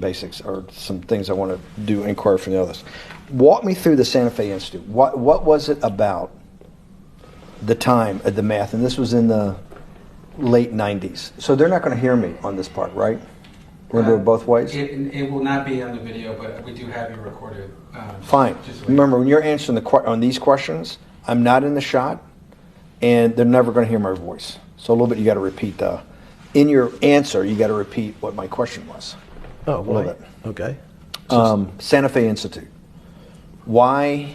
basics or some things I want to do inquire from the others. Walk me through the Santa Fe Institute. What was it about the time of the math? And this was in the late 90s. So they're not going to hear me on this part, right? We're going to do it both ways? It will not be on the video, but we do have you recorded. Fine. Remember, when you're answering on these questions, I'm not in the shot, and they're never going to hear my voice. So a little bit you got to repeat. In your answer, you got to repeat what my question was. Oh, a little bit. Okay. Santa Fe Institute. Why,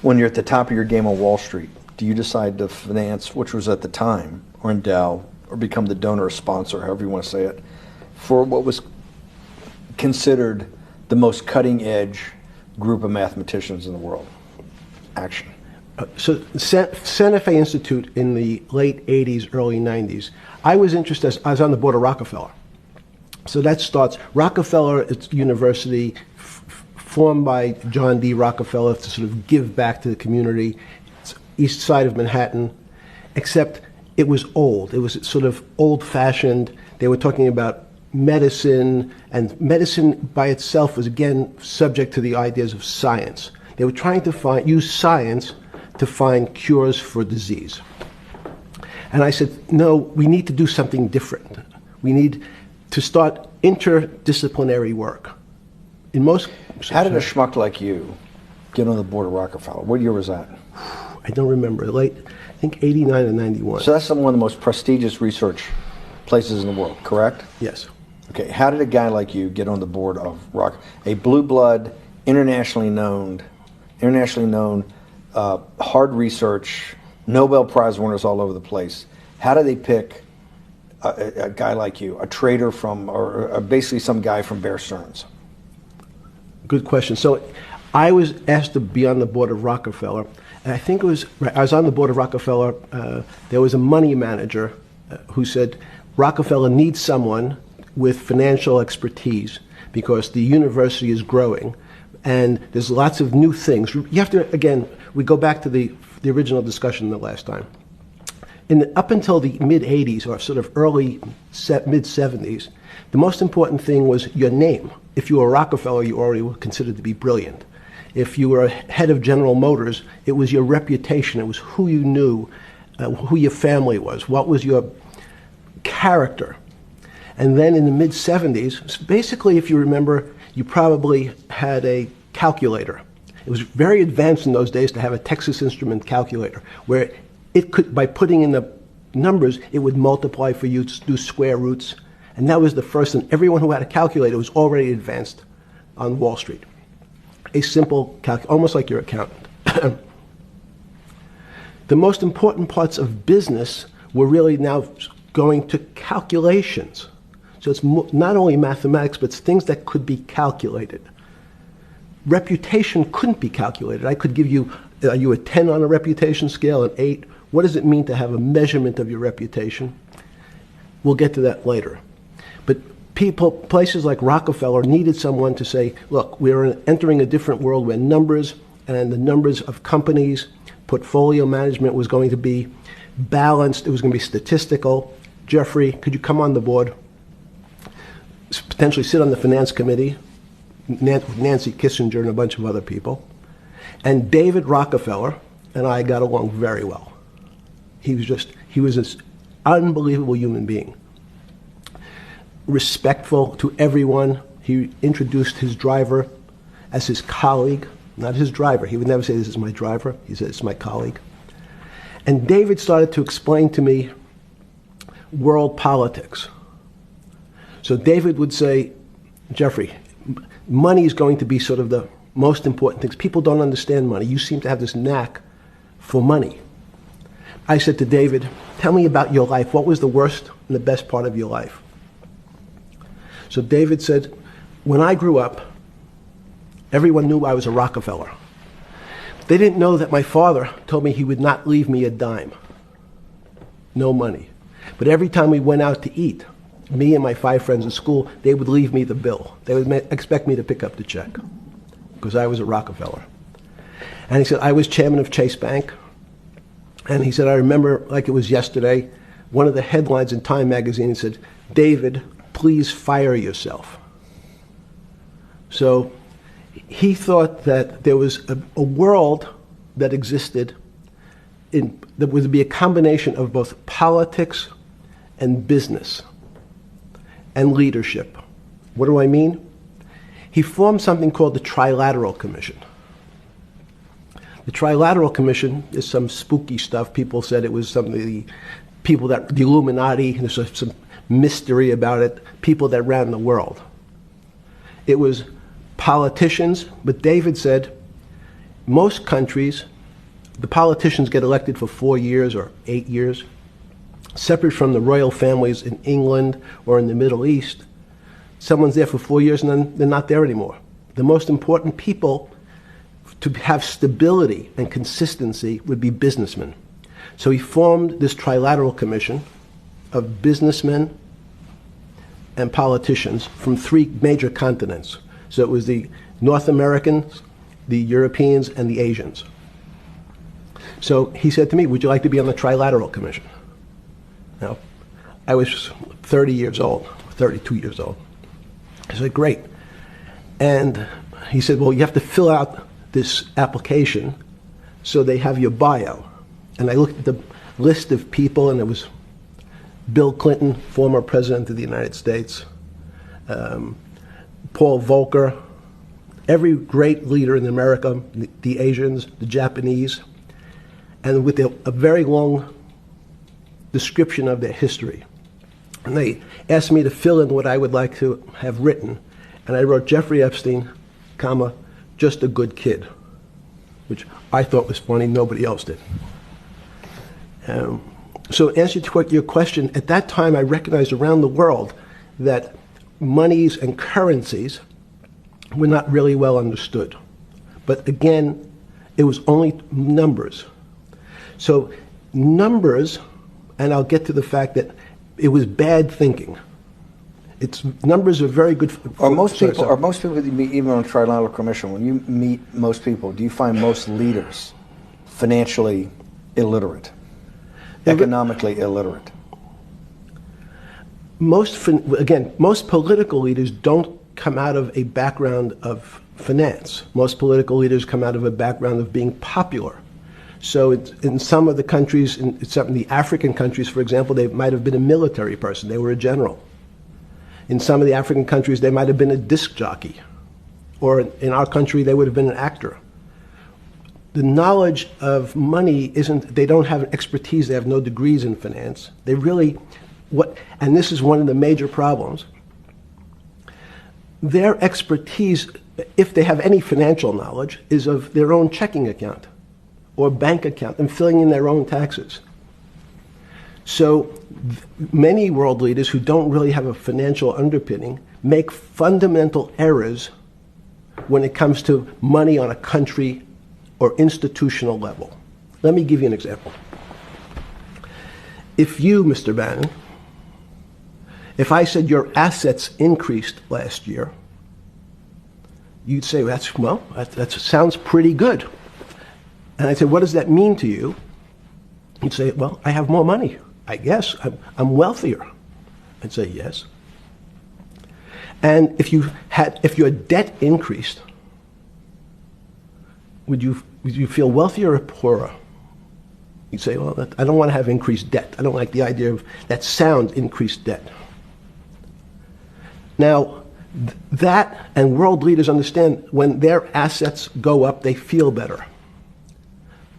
when you're at the top of your game on Wall Street, do you decide to finance, which was at the time, or endow, or become the donor or sponsor, however you want to say it, for what was considered the most cutting-edge group of mathematicians in the world? Action. So Santa Fe Institute in the late 80s, early 90s, I was interested, I was on the board of Rockefeller. So that starts, Rockefeller, it's university formed by John D. Rockefeller to sort of give back to the community. It's east side of Manhattan, except it was old. It was sort of old-fashioned. They were talking about medicine, and medicine by itself was, again, subject to the ideas of science. They were trying to use science to find cures for disease. And I said, no, we need to do something different. We need to start interdisciplinary work. In most... How did a schmuck like you get on the board of Rockefeller? What year was that? I don't remember. Late, I think 89 and 91. So that's one of the most prestigious research places in the world, correct? Yes. Okay, how did a guy like you get on the board of a blue blood, internationally known, hard research, Nobel Prize winners all over the place? How do they pick a guy like you, a trader from, or basically some guy from Bear Stearns? Good question. So I was asked to be on the board of Rockefeller. And I think it was, I was on the board of Rockefeller. There was a money manager who said, Rockefeller needs someone with financial expertise because the university is growing and there's lots of new things. You have to, again, we go back to the original discussion the last time. Up until the mid-'80s or sort of early mid-'70s, the most important thing was your name. If you were Rockefeller, you already were considered to be brilliant. If you were head of General Motors, it was your reputation. It was who you knew, who your family was, what was your character. And then in the mid-'70s, basically, if you remember, you probably had a calculator. It was very advanced in those days to have a Texas Instrument calculator, where it could, by putting in the numbers, it would multiply for you to do square roots. And that was the first, and everyone who had a calculator was already advanced on Wall Street. A simple calculator, almost like your accountant. The most important parts of business were really now going to calculations. So it's not only mathematics, but it's things that could be calculated. Reputation couldn't be calculated. I could give you, are you a 10 on a reputation scale, an 8? What does it mean to have a measurement of your reputation? We'll get to that later. But places like Rockefeller needed someone to say, look, we're entering a different world where numbers and the numbers of companies, portfolio management was going to be balanced. It was going to be statistical. Jeffrey, could you come on the board? Potentially sit on the finance committee, Nancy Kissinger and a bunch of other people. And David Rockefeller and I got along very well. He was an unbelievable human being. Respectful to everyone. He introduced his driver as his colleague, not his driver. He would never say, this is my driver. He said, it's my colleague. And David started to explain to me world politics. So David would say, Jeffrey, money is going to be sort of the most important things. People don't understand money. You seem to have this knack for money. I said to David, tell me about your life. What was the worst and the best part of your life? So David said, when I grew up, everyone knew I was a Rockefeller. They didn't know that my father told me he would not leave me a dime. No money. But every time we went out to eat, me and my 5 friends in school, they would leave me the bill. They would expect me to pick up the check because I was a Rockefeller. And he said, I was chairman of Chase Bank. And he said, I remember like it was yesterday, one of the headlines in Time magazine said, David, please fire yourself. So he thought that there was a world that existed that would be a combination of both politics and business and leadership. What do I mean? He formed something called the Trilateral Commission. The Trilateral Commission is some spooky stuff. People said it was something the Illuminati, there's some mystery about it, people that ran the world. It was politicians, but David said most countries, the politicians get elected for 4 years or 8 years, separate from the royal families in England or in the Middle East. Someone's there for 4 years and then they're not there anymore. The most important people to have stability and consistency would be businessmen. So he formed this Trilateral Commission of businessmen and politicians from 3 major continents. So it was the North Americans, the Europeans, and the Asians. So he said to me, would you like to be on the Trilateral Commission? Now, I was 30 years old, 32 years old. I said, great. And he said, well, you have to fill out this application so they have your bio. And I looked at the list of people, and it was Bill Clinton, former president of the United States, Paul Volcker, every great leader in America, the Asians, the Japanese, and with a very long description of their history. And they asked me to fill in what I would like to have written. And I wrote Jeffrey Epstein, comma, just a good kid, which I thought was funny, nobody else did. So in answer to your question, at that time I recognized around the world that monies and currencies were not really well understood. But again, it was only numbers. So numbers, and I'll get to the fact that it was bad thinking. Numbers are very good. Are most people that you meet, even on Trilateral Commission, when you meet most people, do you find most leaders financially illiterate, economically illiterate? Most political leaders don't come out of a background of finance. Most political leaders come out of a background of being popular. So in some of the countries, in some of the African countries, for example, they might have been a military person. They were a general. In some of the African countries, they might have been a disc jockey. Or in our country, they would have been an actor. The knowledge of money they don't have expertise, they have no degrees in finance. They really, and this is one of the major problems, their expertise, if they have any financial knowledge, is of their own checking account or bank account and filling in their own taxes. So many world leaders who don't really have a financial underpinning make fundamental errors when it comes to money on a country or institutional level. Let me give you an example. If you, Mr. Bannon, if I said your assets increased last year, you'd say, that sounds pretty good. And I'd say, what does that mean to you? You'd say, well, I have more money. I guess I'm wealthier. I'd say yes. And if your debt increased, would you feel wealthier or poorer? You'd say, well, I don't want to have increased debt. I don't like the idea of that sound, increased debt. Now, that and world leaders understand when their assets go up, they feel better.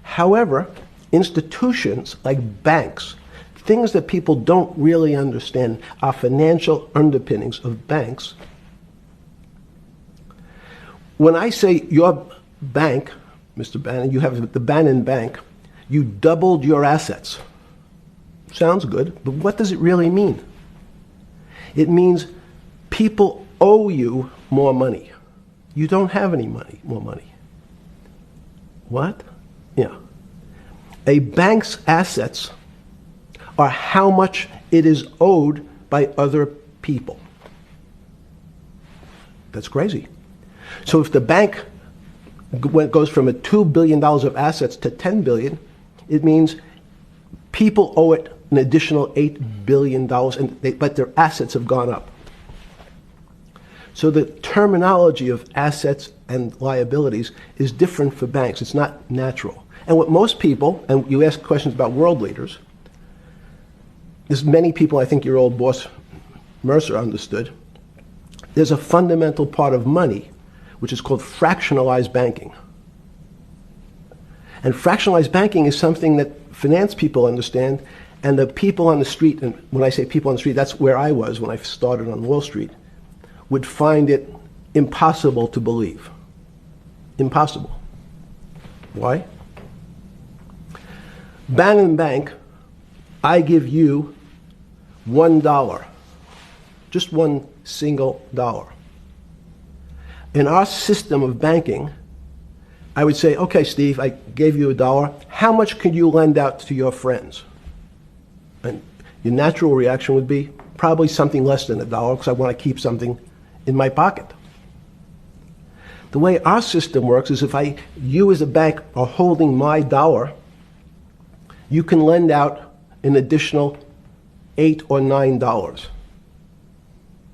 However, institutions like banks, things that people don't really understand are financial underpinnings of banks. When I say your bank, Mr. Bannon, you have the Bannon Bank, you doubled your assets. Sounds good, but what does it really mean? It means people owe you more money. You don't have any more money. What? Yeah. A bank's assets are how much it is owed by other people. That's crazy. So if the bank goes from a $2 billion of assets to $10 billion, it means people owe it an additional $8 billion, but their assets have gone up. So the terminology of assets and liabilities is different for banks. It's not natural. And what most people, and you ask questions about world leaders, there's many people, I think your old boss Mercer understood, there's a fundamental part of money which is called fractionalized banking. And fractionalized banking is something that finance people understand, and the people on the street, and when I say people on the street, that's where I was when I started on Wall Street, would find it impossible to believe. Impossible. Why? Bank, I give you $1. Just one single dollar. In our system of banking, I would say, okay, Steve, I gave you $1. How much could you lend out to your friends? And your natural reaction would be probably something less than $1 because I want to keep something in my pocket. The way our system works is if you as a bank are holding my dollar, you can lend out an additional $8 or $9.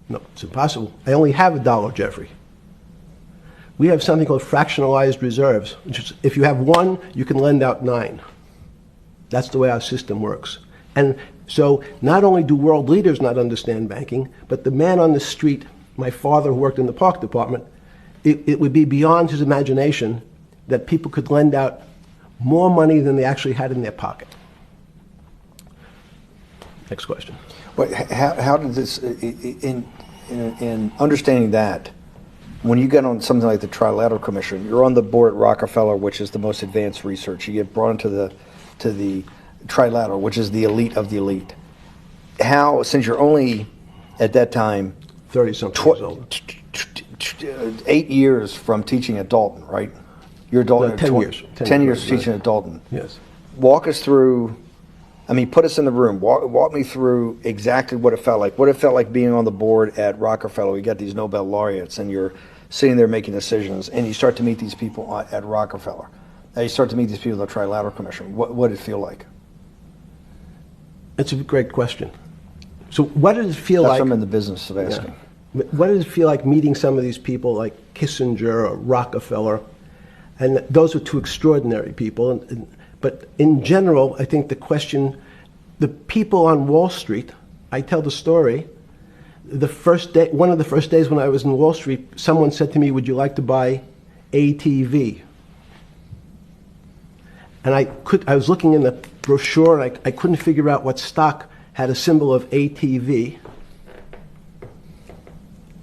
No, it's impossible. I only have $1, Jeffrey. We have something called fractionalized reserves, which is if you have 1, you can lend out 9. That's the way our system works. And so not only do world leaders not understand banking, but the man on the street, my father who worked in the park department, it would be beyond his imagination that people could lend out more money than they actually had in their pocket. Next question. Wait, how did this, in understanding that, when you get on something like the Trilateral Commission, you're on the board at Rockefeller, which is the most advanced research. You get brought into the Trilateral, which is the elite of the elite. How, since you're only at that time 30-something years old. 8 years from teaching at Dalton, right? You're at Dalton. No, 10 years. 10 years teaching at Dalton. Yes. Walk us through. I mean, put us in the room. Walk me through exactly what it felt like. What it felt like being on the board at Rockefeller. You got these Nobel laureates, and you're sitting there making decisions, and you start to meet these people at Rockefeller. And you start to meet these people at the Trilateral Commission. What did it feel like? It's a great question. So what did it feel That's like? what I'm in the business of asking. Yeah. What did it feel like meeting some of these people like Kissinger or Rockefeller? And those are two extraordinary people. But in general, I think the question, the people on Wall Street, I tell the story, the first day, one of the first days when I was in Wall Street, someone said to me, would you like to buy ATV? And I was looking in the brochure, and I couldn't figure out what stock had a symbol of ATV.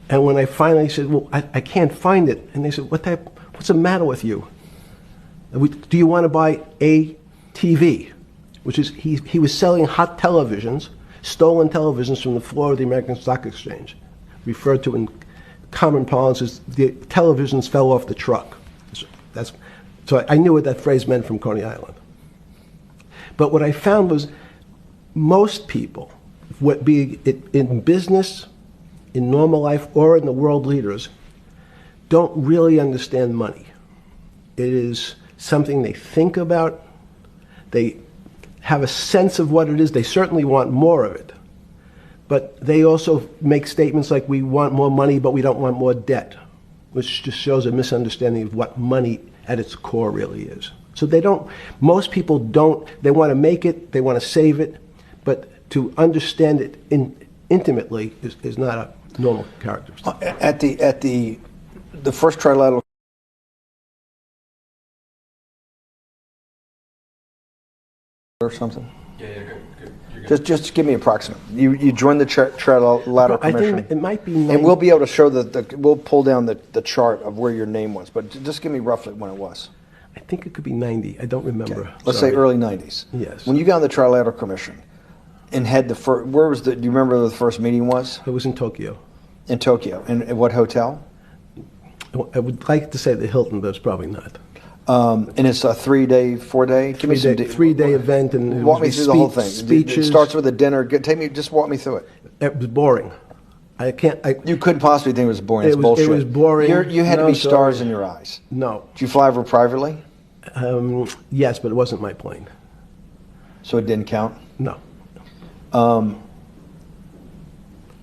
And when I finally said, well, I can't find it. And they said, what's the matter with you? Do you want to buy ATV? Which is, he was selling hot televisions, stolen televisions from the floor of the American Stock Exchange, referred to in common parlance as the televisions fell off the truck. So I knew what that phrase meant from Coney Island. But what I found was most people, be it in business, in normal life, or in the world leaders, don't really understand money. It is something they think about. They have a sense of what it is. They certainly want more of it. But they also make statements like, we want more money, but we don't want more debt, which just shows a misunderstanding of what money at its core really is. So most people don't, they want to make it, they want to save it, but to understand it intimately is not a normal characteristic. At the first Trilateral or something? Yeah, good. You're good. Just give me an approximate. You joined the Trilateral Commission. I think it might be and we'll be able to show we'll pull down the chart of where your name was, but just give me roughly when it was. I think it could be 90. I don't remember. Okay. Let's say early 90s. Yes. When you got on the Trilateral Commission and had the first, do you remember where the first meeting was? It was in Tokyo. In Tokyo. And at what hotel? I would like to say the Hilton, but it's probably not. And it's a 3-day, 4-day? Give me some 3-day event, and walk me through the whole thing. Speeches. It starts with a dinner. Just walk me through it. It was boring. You couldn't possibly think it was boring. It's bullshit. It was boring. You had to be stars in your eyes. No. Did you fly over privately? Yes, but it wasn't my plane. So it didn't count? No.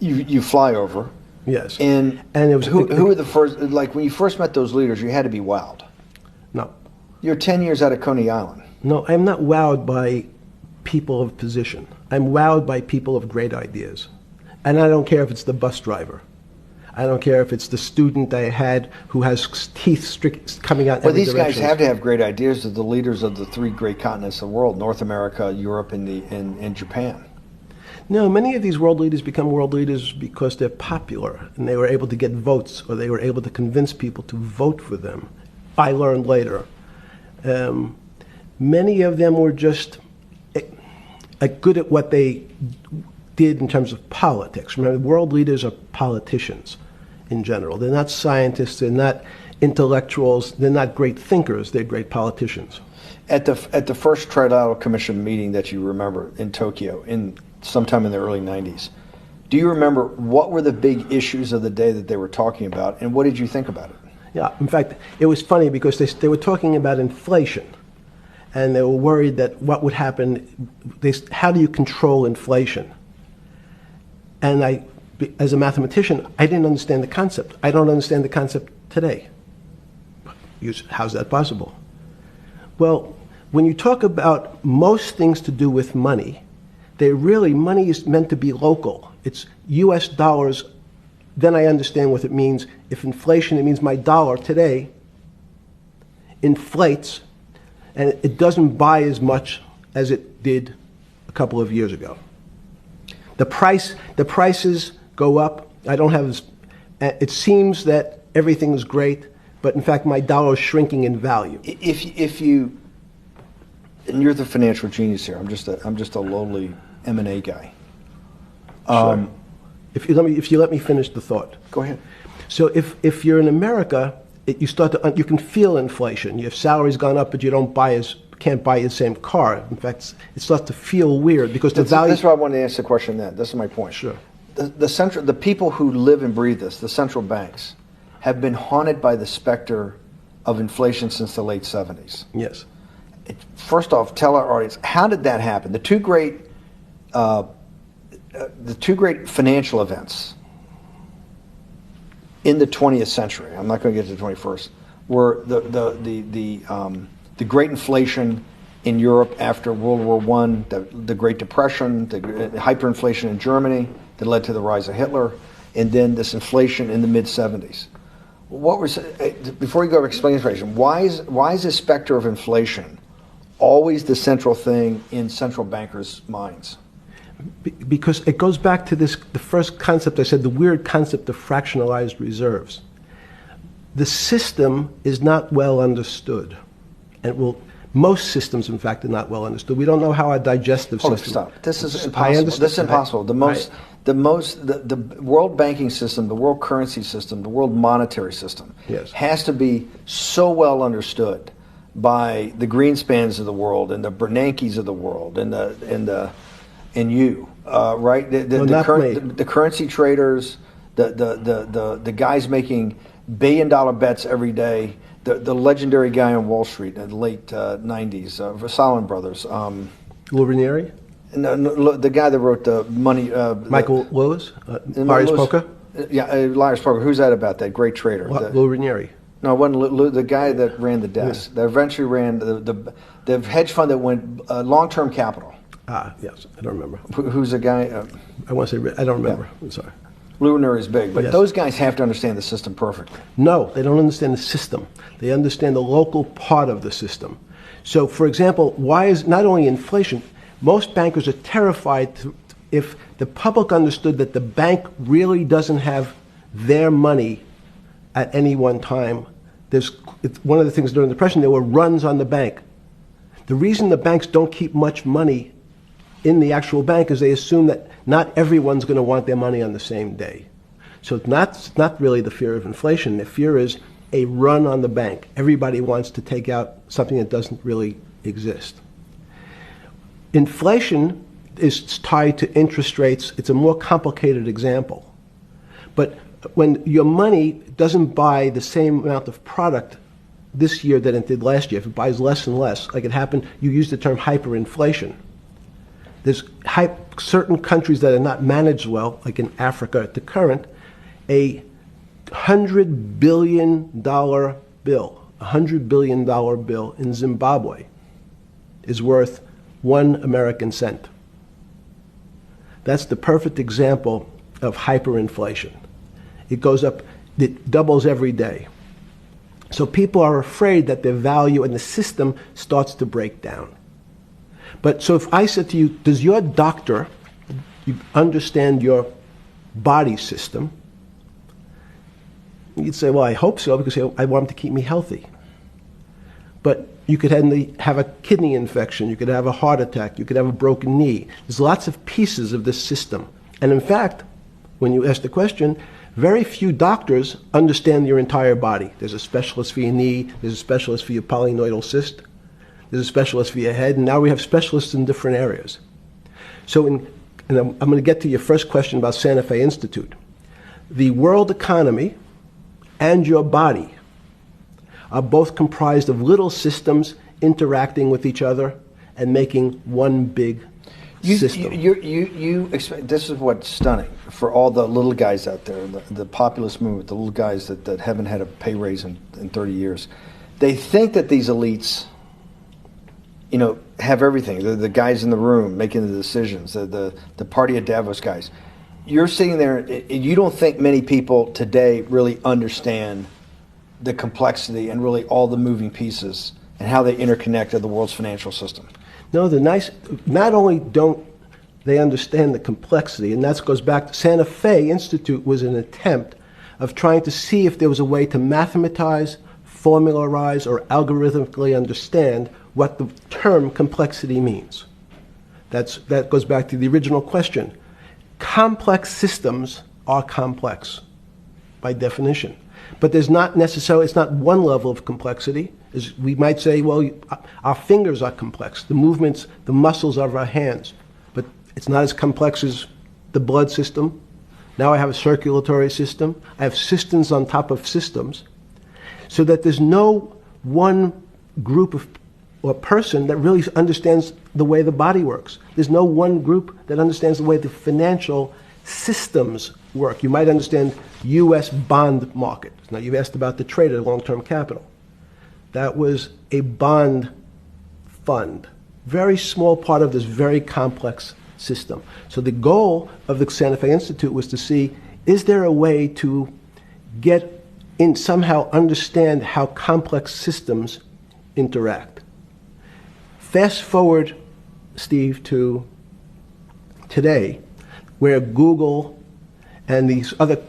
You fly over. Yes. And it was who were the first? Like when you first met those leaders, you had to be wowed. No. You're 10 years out of Coney Island. No, I'm not wowed by people of position. I'm wowed by people of great ideas. And I don't care if it's the bus driver. I don't care if it's the student I had who has teeth coming out in Well, every these direction. guys have to have great ideas. They're the leaders of the three great continents of the world: North America, Europe, and Japan. No, many of these world leaders become world leaders because they're popular and they were able to get votes, or they were able to convince people to vote for them. I learned later. Many of them were just good at what they did in terms of politics. Remember, world leaders are politicians in general. They're not scientists, they're not intellectuals, they're not great thinkers, they're great politicians. At the first Trilateral Commission meeting that you remember in Tokyo, sometime in the early 90s, do you remember what were the big issues of the day that they were talking about, and what did you think about it? Yeah, in fact, it was funny because they were talking about inflation, and they were worried that what would happen, how do you control inflation? And as a mathematician, I didn't understand the concept. I don't understand the concept today. How's that possible? Well, when you talk about most things to do with money, money is meant to be local. It's US dollars. Then I understand what it means. If inflation, it means my dollar today inflates, and it doesn't buy as much as it did a couple of years ago. The prices go up. It seems that everything is great, but in fact my dollar is shrinking in value. And you're the financial genius here. I'm just a lowly M&A guy. Sure. If you let me finish the thought. Go ahead. So if you're in America, you can feel inflation. Your salary's gone up, but you can't buy the same car. In fact, it starts to feel weird because the value. That's why I wanted to ask the question. This is my point. Sure. The people who live and breathe this, the central banks, have been haunted by the specter of inflation since the late 70s. Yes. First off, tell our audience, how did that happen? The two great financial events in the 20th century, I'm not going to get to the 21st, were the great inflation in Europe after World War I, the Great Depression, the hyperinflation in Germany that led to the rise of Hitler, and then this inflation in the mid-70s. Before you go to explain inflation, why is this specter of inflation always the central thing in central bankers' minds? Because it goes back to the first concept I said, the weird concept of fractionalized reserves. The system is not well understood. And most systems, in fact, are not well understood. We don't know how our digestive system. Stop. This is impossible. This is impossible. The world banking system, the world currency system, the world monetary system has to be so well understood by the Greenspans of the world and the Bernankes of the world and you, right? The currency traders, the guys making billion-dollar bets every day. The legendary guy on Wall Street in the late 90s, Salomon Brothers. Lou Ranieri? No, the guy that wrote the money. Michael Lewis? Marius Poker? Yeah, Marius Poker. Who's that about? That great trader. Lou Ranieri. No, it wasn't Lou, the guy that ran the desk. Yeah. That eventually ran the hedge fund that went long-term capital. Yes, I don't remember. Who's the guy? I want to say, I don't remember. I'm sorry. Lou Ranieri is big, but those guys have to understand the system perfectly. No, they don't understand the system. They understand the local part of the system. So, for example, why is not only inflation, most bankers are terrified if the public understood that the bank really doesn't have their money at any one time. It's one of the things during the Depression, there were runs on the bank. The reason the banks don't keep much money in the actual bank is they assume that not everyone's going to want their money on the same day. So it's not really the fear of inflation. The fear is a run on the bank. Everybody wants to take out something that doesn't really exist. Inflation is tied to interest rates. It's a more complicated example. But when your money doesn't buy the same amount of product this year than it did last year, if it buys less and less, like it happened, you used the term hyperinflation. There's certain countries that are not managed well, like in Africa at the current, A $100 billion bill, $100 billion bill in Zimbabwe is worth 1 American cent. That's the perfect example of hyperinflation. It goes up, it doubles every day. So people are afraid that their value in the system starts to break down. But so if I said to you, does your doctor understand your body system? You'd say, well, I hope so, because I want him to keep me healthy. But you could have a kidney infection, you could have a heart attack, you could have a broken knee. There's lots of pieces of this system. And in fact, when you ask the question, very few doctors understand your entire body. There's a specialist for your knee, there's a specialist for your polynoidal cyst, there's a specialist for your head, and now we have specialists in different areas. So and I'm going to get to your first question about Santa Fe Institute. The world economy and your body are both comprised of little systems interacting with each other and making one big system. This is what's stunning for all the little guys out there, the populist movement, the little guys that haven't had a pay raise in 30 years. They think that these elites, have everything. They're the guys in the room making the decisions, the party of Davos guys. You're sitting there, and you don't think many people today really understand the complexity and really all the moving pieces and how they interconnect to the world's financial system. No, not only don't they understand the complexity, and that goes back to Santa Fe Institute was an attempt of trying to see if there was a way to mathematize, formularize, or algorithmically understand what the term complexity means. That goes back to the original question. Complex systems are complex by definition. But there's not necessarily, it's not one level of complexity. As we might say, well, our fingers are complex, the movements, the muscles of our hands. But it's not as complex as the blood system. Now I have a circulatory system. I have systems on top of systems. So that there's no one group of or person that really understands the way the body works. There's no one group that understands the way the financial systems work. You might understand U.S. bond market. Now you've asked about the trade of long-term capital. That was a bond fund, very small part of this very complex system. So the goal of the Santa Fe Institute was to see, is there a way to get in, somehow understand how complex systems interact? Fast forward, Steve, to today, where Google and these other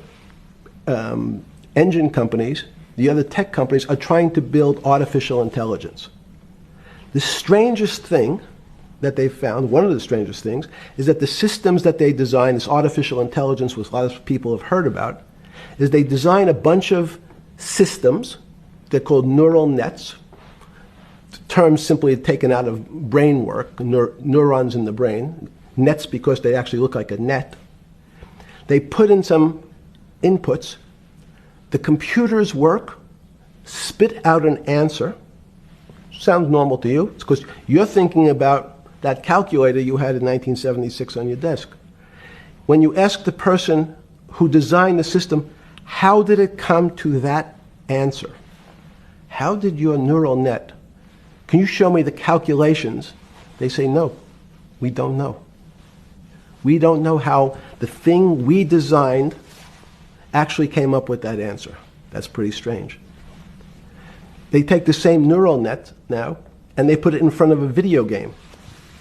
engine companies, the other tech companies, are trying to build artificial intelligence. The strangest thing that they've found, one of the strangest things, is that the systems that they design, this artificial intelligence, which a lot of people have heard about, is they design a bunch of systems. They're called neural nets. The term simply taken out of brain work, neurons in the brain. Nets because they actually look like a net. They put in some inputs. The computers work, spit out an answer. Sounds normal to you. It's because you're thinking about that calculator you had in 1976 on your desk. When you ask the person who designed the system, how did it come to that answer? How did your neural net, can you show me the calculations? They say, no, we don't know. We don't know how the thing we designed actually came up with that answer. That's pretty strange. They take the same neural net now and they put it in front of a video game.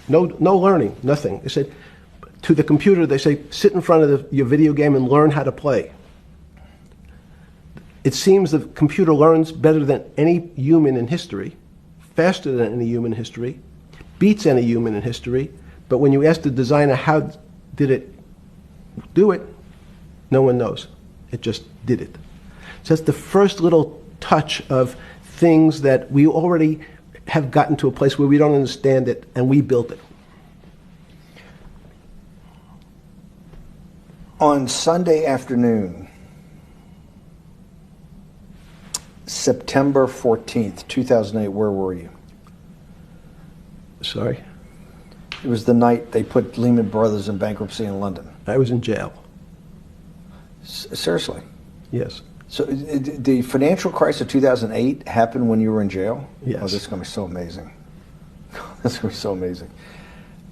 No learning, nothing. They said to the computer, they say, sit in front of your video game and learn how to play. It seems the computer learns better than any human in history, faster than any human in history, beats any human in history, but when you ask the designer how did it do it, no one knows. It just did it. So that's the first little touch of things that we already have gotten to a place where we don't understand it and we built it. On Sunday afternoon, September 14th, 2008, where were you? Sorry? It was the night they put Lehman Brothers in bankruptcy in London. I was in jail. Seriously. Yes. So the financial crisis of 2008 happened when you were in jail? Yes. Oh, this is going to be so amazing. This is going to be so amazing.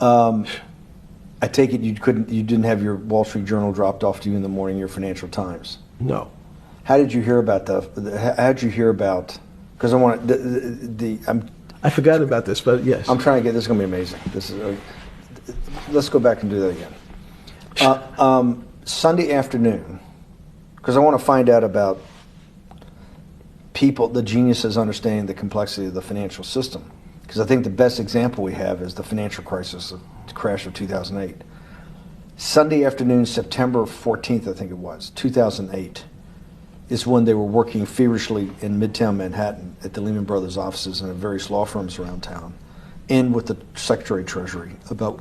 I take it you didn't have your Wall Street Journal dropped off to you in the morning, your Financial Times. No. How did you hear about how did you hear about, because I want I forgot about this, but yes. I'm trying to get, this is going to be amazing. Let's go back and do that again. Sunday afternoon, because I want to find out about people, the geniuses understanding the complexity of the financial system. Because I think the best example we have is the financial crisis, the crash of 2008. Sunday afternoon, September 14th, I think it was, 2008, is when they were working feverishly in Midtown Manhattan at the Lehman Brothers offices and at various law firms around town, and with the Secretary of Treasury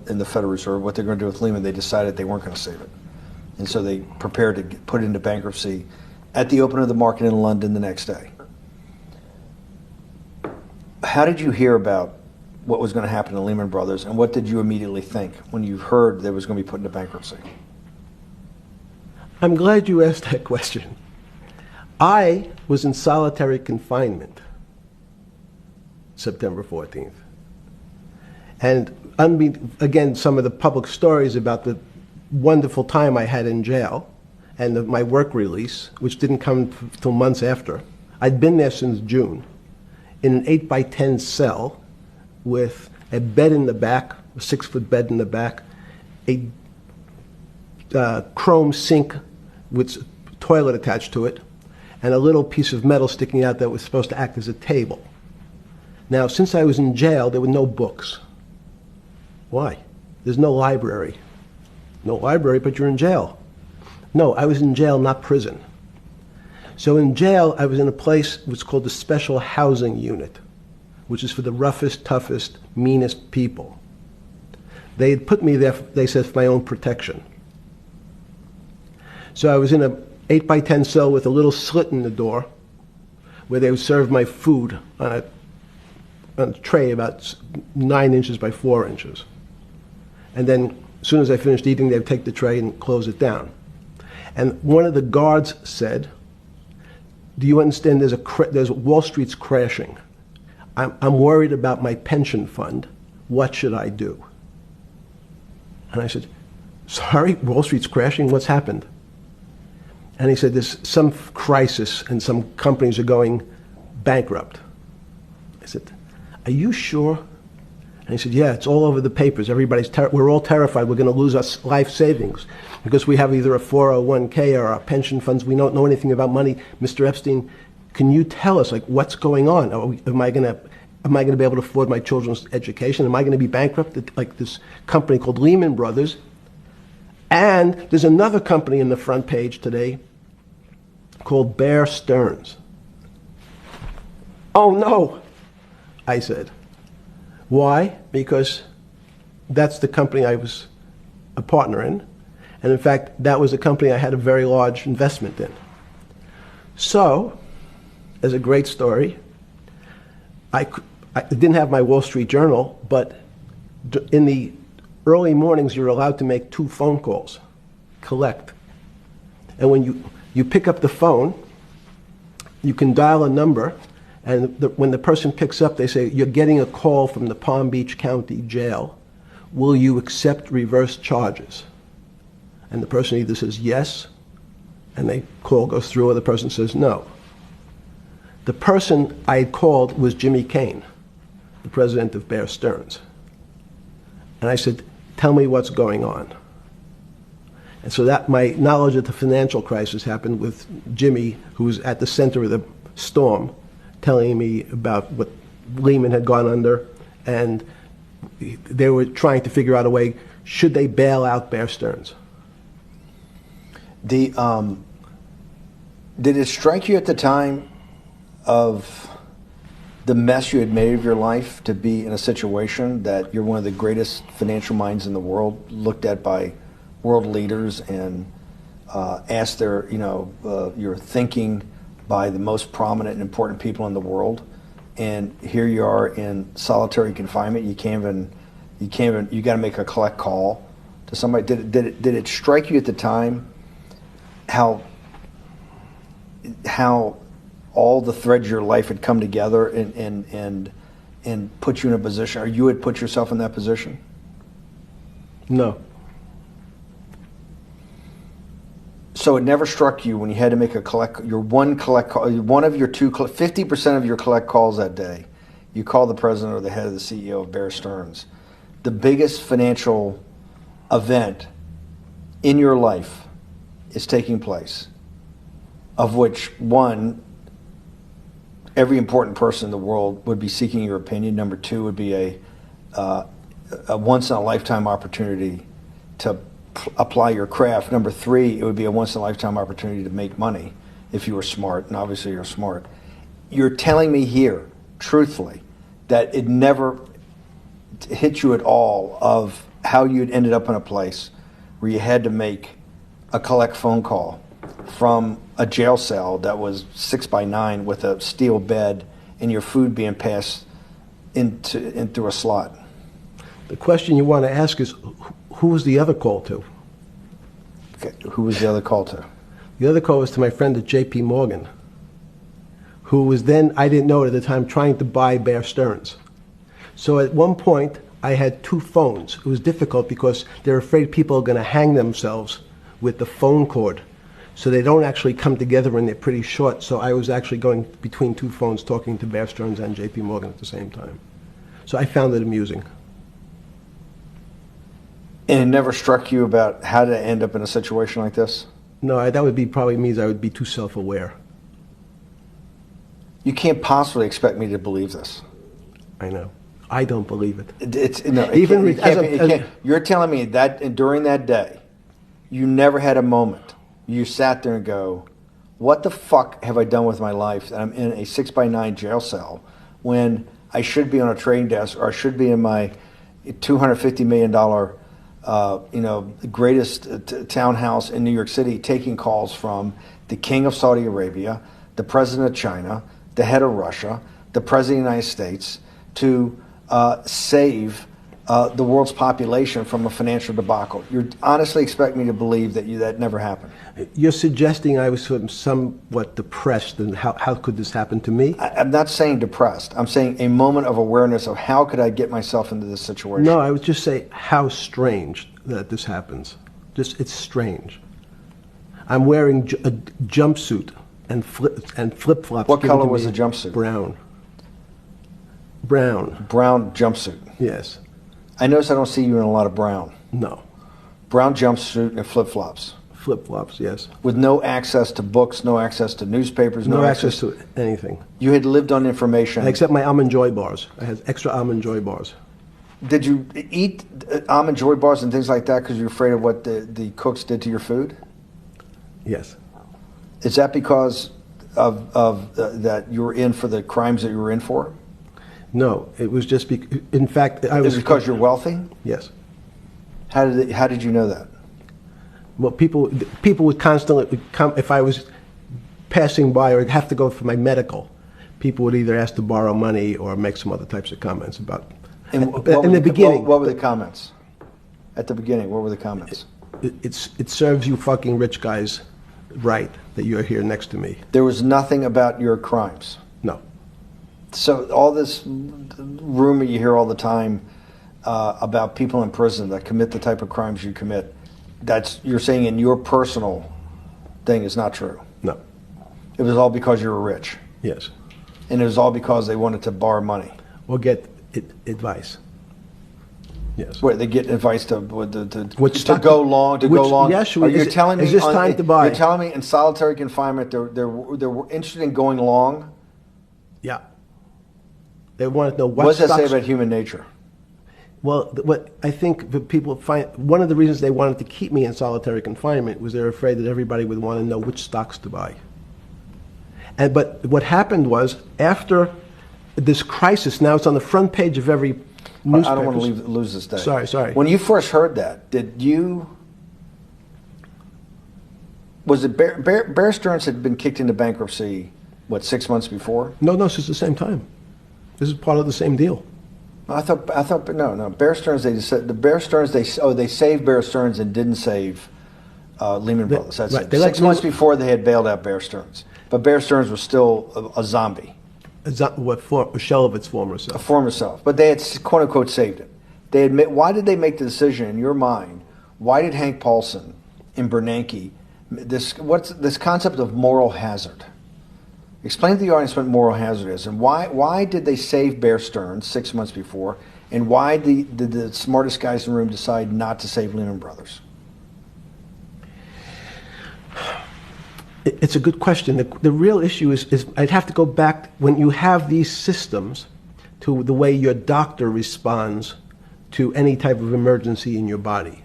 in the Federal Reserve, what they're going to do with Lehman. They decided they weren't going to save it. And so they prepared to put it into bankruptcy at the open of the market in London the next day. How did you hear about what was going to happen to Lehman Brothers, and what did you immediately think when you heard they was going to be put into bankruptcy? I'm glad you asked that question. I was in solitary confinement September 14th. And again, some of the public stories about the wonderful time I had in jail and my work release, which didn't come till months after. I'd been there since June in an 8x10 cell with a bed in the back, a 6-foot bed in the back, a chrome sink with a toilet attached to it, and a little piece of metal sticking out that was supposed to act as a table. Now, since I was in jail, there were no books. Why? There's no library. No library, but you're in jail. No, I was in jail, not prison. So in jail, I was in a place what's called the Special Housing Unit, which is for the roughest, toughest, meanest people. They had put me there, they said, for my own protection. So I was in a 8x10 cell with a little slit in the door where they would serve my food on a tray about 9 inches by 4 inches. And then as soon as I finished eating, they'd take the tray and close it down. And one of the guards said, do you understand there's Wall Street's crashing. I'm worried about my pension fund. What should I do? And I said, sorry, Wall Street's crashing? What's happened? And he said, there's some crisis and some companies are going bankrupt. I said, are you sure? And he said, yeah, it's all over the papers. We're all terrified we're going to lose our life savings because we have either a 401k or our pension funds. We don't know anything about money. Mr. Epstein, can you tell us, like, what's going on? Am I going to be able to afford my children's education? Am I going to be bankrupt like this company called Lehman Brothers? And there's another company in the front page today called Bear Stearns. Oh, no, I said. Why? Because that's the company I was a partner in. And in fact, that was a company I had a very large investment in. So, as a great story, I didn't have my Wall Street Journal, but in the early mornings, you're allowed to make 2 phone calls, collect. And when you pick up the phone, you can dial a number, and when the person picks up, they say, you're getting a call from the Palm Beach County Jail. Will you accept reverse charges? And the person either says yes, and the call goes through, or the person says no. The person I had called was Jimmy Kane, the president of Bear Stearns. And I said, tell me what's going on. And so that my knowledge of the financial crisis happened with Jimmy, who was at the center of the storm, telling me about what Lehman had gone under, and they were trying to figure out a way, should they bail out Bear Stearns? Did it strike you at the time of the mess you had made of your life to be in a situation that you're one of the greatest financial minds in the world, looked at by world leaders and asked your thinking by the most prominent and important people in the world, and here you are in solitary confinement. You got to make a collect call to somebody. Did it strike you at the time how all the threads of your life had come together and put you in a position, or you had put yourself in that position? No. So it never struck you when you had to make one of your 50% of your collect calls that day, you call the president or the head of the CEO of Bear Stearns, the biggest financial event in your life is taking place, of which one, every important person in the world would be seeking your opinion. Number two would be a once-in-a-lifetime opportunity to apply your craft. Number three, it would be a once-in-a-lifetime opportunity to make money if you were smart, and obviously you're smart. You're telling me here, truthfully, that it never hit you at all of how you'd ended up in a place where you had to make a collect phone call from a jail cell that was 6x9 with a steel bed and your food being passed into a slot. The question you want to ask is, who was the other call to? Okay. Who was the other call to? The other call was to my friend at J.P. Morgan, who was then, I didn't know it at the time, trying to buy Bear Stearns. So at one point, I had two phones. It was difficult because they're afraid people are going to hang themselves with the phone cord. So they don't actually come together and they're pretty short. So I was actually going between two phones talking to Bear Stearns and J.P. Morgan at the same time. So I found it amusing. And it never struck you about how to end up in a situation like this? No, that would be probably means I would be too self-aware. You can't possibly expect me to believe this. I know. I don't believe it. You're telling me that during that day, you never had a moment. You sat there and go, what the fuck have I done with my life that I'm in a 6x9 jail cell when I should be on a trading desk, or I should be in my $250 million greatest townhouse in New York City taking calls from the king of Saudi Arabia, the president of China, the head of Russia, the president of the United States, to save the world's population from a financial debacle. You honestly expect me to believe that that never happened? You're suggesting I was somewhat depressed, and how could this happen to me? I'm not saying depressed. I'm saying a moment of awareness of how could I get myself into this situation. No, I would just say how strange that this happens. It's strange. I'm wearing a jumpsuit and flip-flops. What color was the jumpsuit? Brown. Brown. Brown jumpsuit. Yes. I notice I don't see you in a lot of brown. No. Brown jumpsuit and flip-flops. Flip-flops, yes. With no access to books, no access to newspapers, no access to anything. You had lived on information. Except my Almond Joy bars. I had extra Almond Joy bars. Did you eat Almond Joy bars and things like that because you're afraid of what the cooks did to your food? Yes. Is that because of that you were in for the crimes that you were in for? No, it was just in fact, I was. Is it because you're wealthy? Yes. How did you know that? Well, people would constantly come if I was passing by or have to go for my medical. People would either ask to borrow money or make some other types of comments about. In the beginning, what were the comments? At the beginning, what were the comments? It serves you fucking rich guys right that you're here next to me. There was nothing about your crimes. No. So all this rumor you hear all the time about people in prison that commit the type of crimes you commit, you're saying in your personal thing is not true. No. It was all because you were rich. Yes. And it was all because they wanted to borrow money. Or get advice. Yes. Where they get advice to go long. Yes. You're telling me is this time to buy? You're telling me in solitary confinement they were interested in going long. Yeah. They wanted to know what does that say about human nature? Well, what I think the people find, one of the reasons they wanted to keep me in solitary confinement was they were afraid that everybody would want to know which stocks to buy. But what happened was, after this crisis, now it's on the front page of every newspaper. I don't want to lose this day. Sorry. When you first heard that, was it Bear Stearns had been kicked into bankruptcy, 6 months before? No, this is the same time. This is part of the same deal. I thought no. Bear Stearns, they saved Bear Stearns and didn't save Lehman Brothers. That's right. it. They let 6 months Lehman- before they had bailed out Bear Stearns. But Bear Stearns was still a zombie, A shell of its former a self. former self. But they had, quote unquote, saved it. They admit, why did they make the decision in your mind? Why did Hank Paulson and Bernanke, what's this concept of moral hazard? Explain to the audience what moral hazard is, and why did they save Bear Stearns 6 months before, and why did the smartest guys in the room decide not to save Lehman Brothers? It's a good question. The real issue is I'd have to go back when you have these systems to the way your doctor responds to any type of emergency in your body.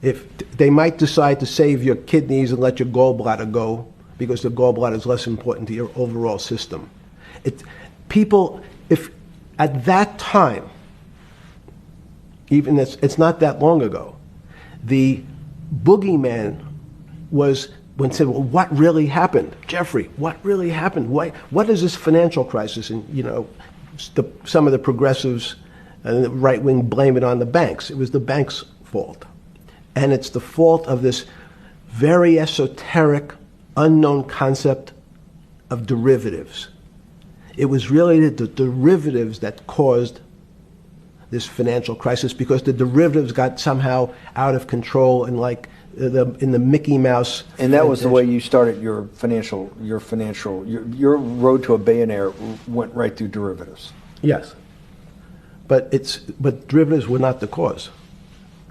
If they might decide to save your kidneys and let your gallbladder go because the gallbladder is less important to your overall system. If at that time, even it's not that long ago, the boogeyman was when said, well, what really happened? Jeffrey, what really happened? What is this financial crisis? And, some of the progressives and the right wing blame it on the banks. It was the banks' fault. And it's the fault of this very esoteric, unknown concept of derivatives. It was really the derivatives that caused this financial crisis because the derivatives got somehow out of control and in the Mickey Mouse. And that was the way you started your road to a billionaire went right through derivatives. Yes. But derivatives were not the cause.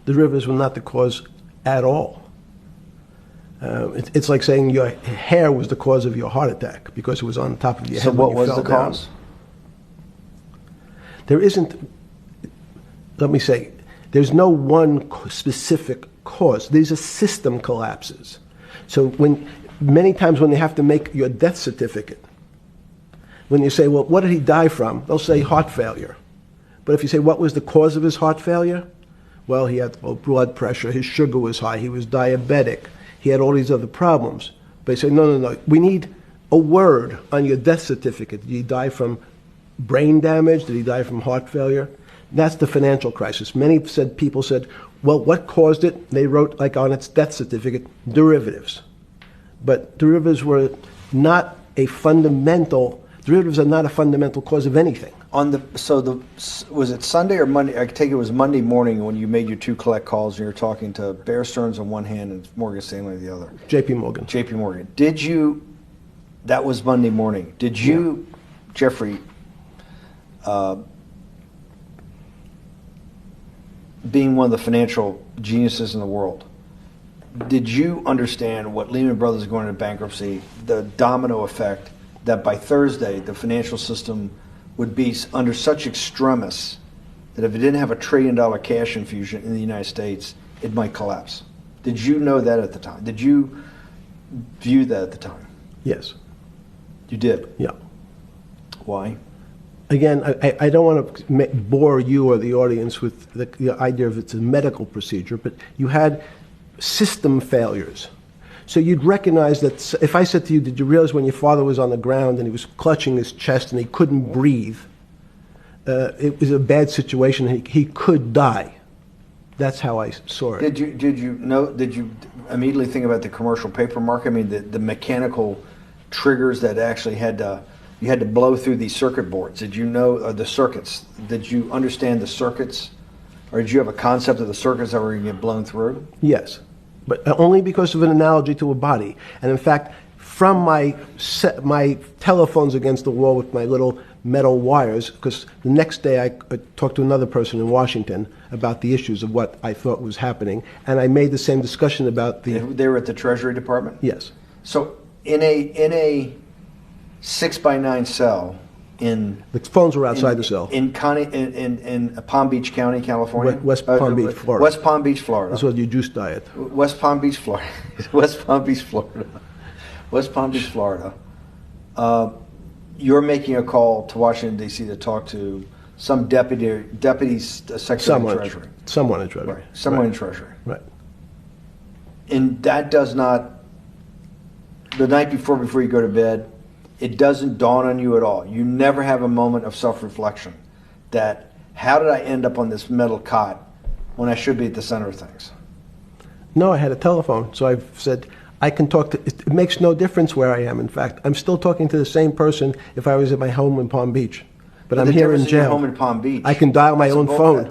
Derivatives were not the cause at all. It's like saying your hair was the cause of your heart attack because it was on top of your head. So what when you was fell the down. cause? There isn't, let me say, there's no one specific cause. These are system collapses. So many times when they have to make your death certificate, when you say, well, what did he die from? They'll say heart failure. But if you say, what was the cause of his heart failure? Well, he had low blood pressure, his sugar was high, he was diabetic, he had all these other problems. But they say, no, we need a word on your death certificate. Did he die from brain damage? Did he die from heart failure? That's the financial crisis. Many people said, well, what caused it? They wrote, like on its death certificate, derivatives. But derivatives are not a fundamental cause of anything. Was it Sunday or Monday? I take it was Monday morning when you made your two collect calls and you were talking to Bear Stearns on one hand and Morgan Stanley on the other. J.P. Morgan. J.P. Morgan. That was Monday morning. Did you, Jeffrey, being one of the financial geniuses in the world, did you understand what Lehman Brothers going into bankruptcy, the domino effect, that by Thursday the financial system would be under such extremis that if it didn't have $1 trillion cash infusion in the United States, it might collapse? Did you know that at the time? Did you view that at the time? Yes. You did? Yeah. Why? Again, I don't want to bore you or the audience with the idea of it's a medical procedure, but you had system failures. So you'd recognize that if I said to you, did you realize when your father was on the ground and he was clutching his chest and he couldn't breathe, it was a bad situation, he could die. That's how I saw it. Did you immediately think about the commercial paper market? I mean, the mechanical triggers that actually you had to blow through these circuit boards. Did you know the circuits? Did you understand the circuits? Or did you have a concept of the circuits that were going to get blown through? Yes, but only because of an analogy to a body. And in fact, from my telephones against the wall with my little metal wires, because the next day I talked to another person in Washington about the issues of what I thought was happening, and I made the same discussion about the... They were at the Treasury Department? Yes. So in a 6x9 cell in... The phones were outside the cell. In Palm Beach County, California? West Palm Beach, Florida. West Palm Beach, Florida. That's what your juice diet. West Palm Beach, Florida. West Palm Beach, Florida. West Palm Beach, Florida. You're making a call to Washington, D.C. to talk to some deputy secretary of Treasury. Someone in Treasury. Right. Someone in Treasury. Right. And that does not, the night before you go to bed, it doesn't dawn on you at all. You never have a moment of self-reflection that, how did I end up on this metal cot when I should be at the center of things? No, I had a telephone. So I've said, I can talk to, it makes no difference where I am. In fact, I'm still talking to the same person if I was at my home in Palm Beach. But I'm the here in difference your jail. home in Palm Beach. I can dial my That's a own bull- phone.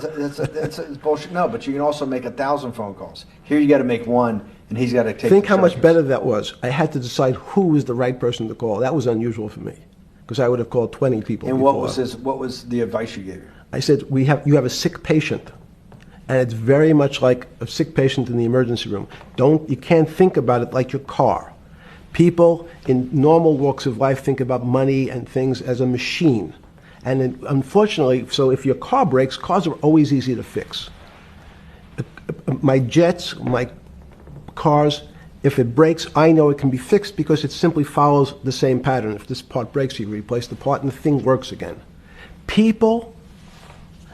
That's bullshit. No, but you can also make 1,000 phone calls. Here you got to make one, and he's got to take. Think the how much charges. better that was. I had to decide who was the right person to call. That was unusual for me, because I would have called 20 people. And before. what was the advice you gave him? I said, you have a sick patient, and it's very much like a sick patient in the emergency room. You can't think about it like your car. People in normal walks of life think about money and things as a machine. And unfortunately, so if your car breaks, cars are always easy to fix. My jets, my cars, if it breaks, I know it can be fixed because it simply follows the same pattern. If this part breaks, you replace the part and the thing works again. People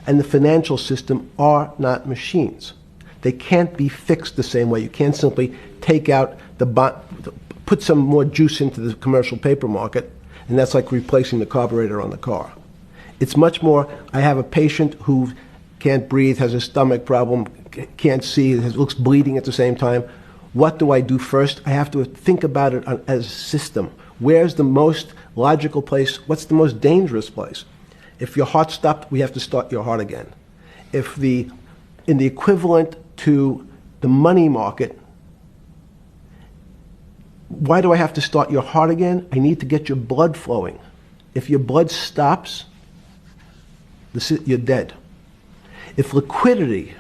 and the financial system are not machines. They can't be fixed the same way. You can't simply take out put some more juice into the commercial paper market, and that's like replacing the carburetor on the car. It's much more, I have a patient who can't breathe, has a stomach problem, can't see, looks bleeding at the same time. What do I do first? I have to think about it as a system. Where's the most logical place? What's the most dangerous place? If your heart stopped, we have to start your heart again. In the equivalent to the money market, why do I have to start your heart again? I need to get your blood flowing. If your blood stops, you're dead. If liquidity,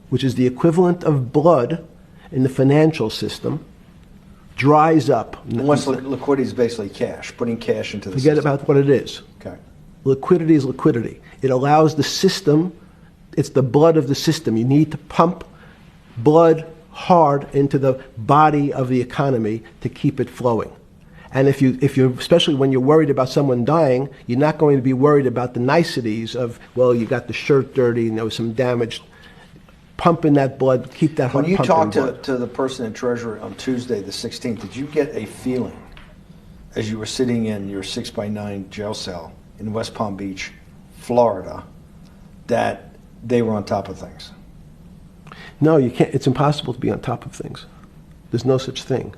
which is the equivalent of blood in the financial system, dries up. Liquidity is basically cash, putting cash into the Forget system. about what it is. Okay. Liquidity is liquidity. It allows the system, it's the blood of the system. You need to pump blood hard into the body of the economy to keep it flowing. And if you're, especially when you're worried about someone dying, you're not going to be worried about the niceties of, well, you got the shirt dirty and there was some damage. Pump in that blood, keep that heart When you pumping talked to the person in Treasury on Tuesday, the 16th, did you get a feeling as you were sitting in your 6x9 jail cell in West Palm Beach, Florida, that they were on top of things? No, you can't. It's impossible to be on top of things. There's no such thing.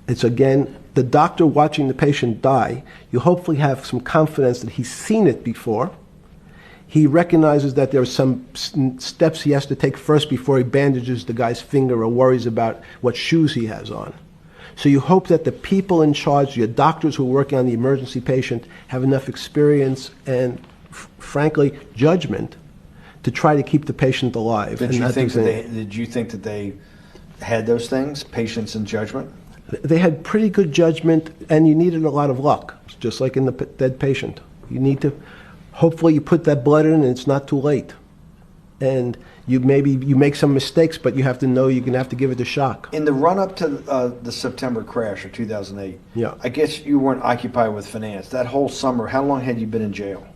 It's, again, the doctor watching the patient die. You hopefully have some confidence that he's seen it before. He recognizes that there are some steps he has to take first before he bandages the guy's finger or worries about what shoes he has on. So you hope that the people in charge, your doctors who are working on the emergency patient, have enough experience and, frankly, judgment to try to keep the patient alive. Did you think that they had those things, patience and judgment? They had pretty good judgment, and you needed a lot of luck, just like in the dead patient. You need to, hopefully you put that blood in and it's not too late. And you make some mistakes, but you have to know you're going to have to give it a shock. In the run-up to the September crash of 2008, Yeah. I guess you weren't occupied with finance. That whole summer, how long had you been in jail?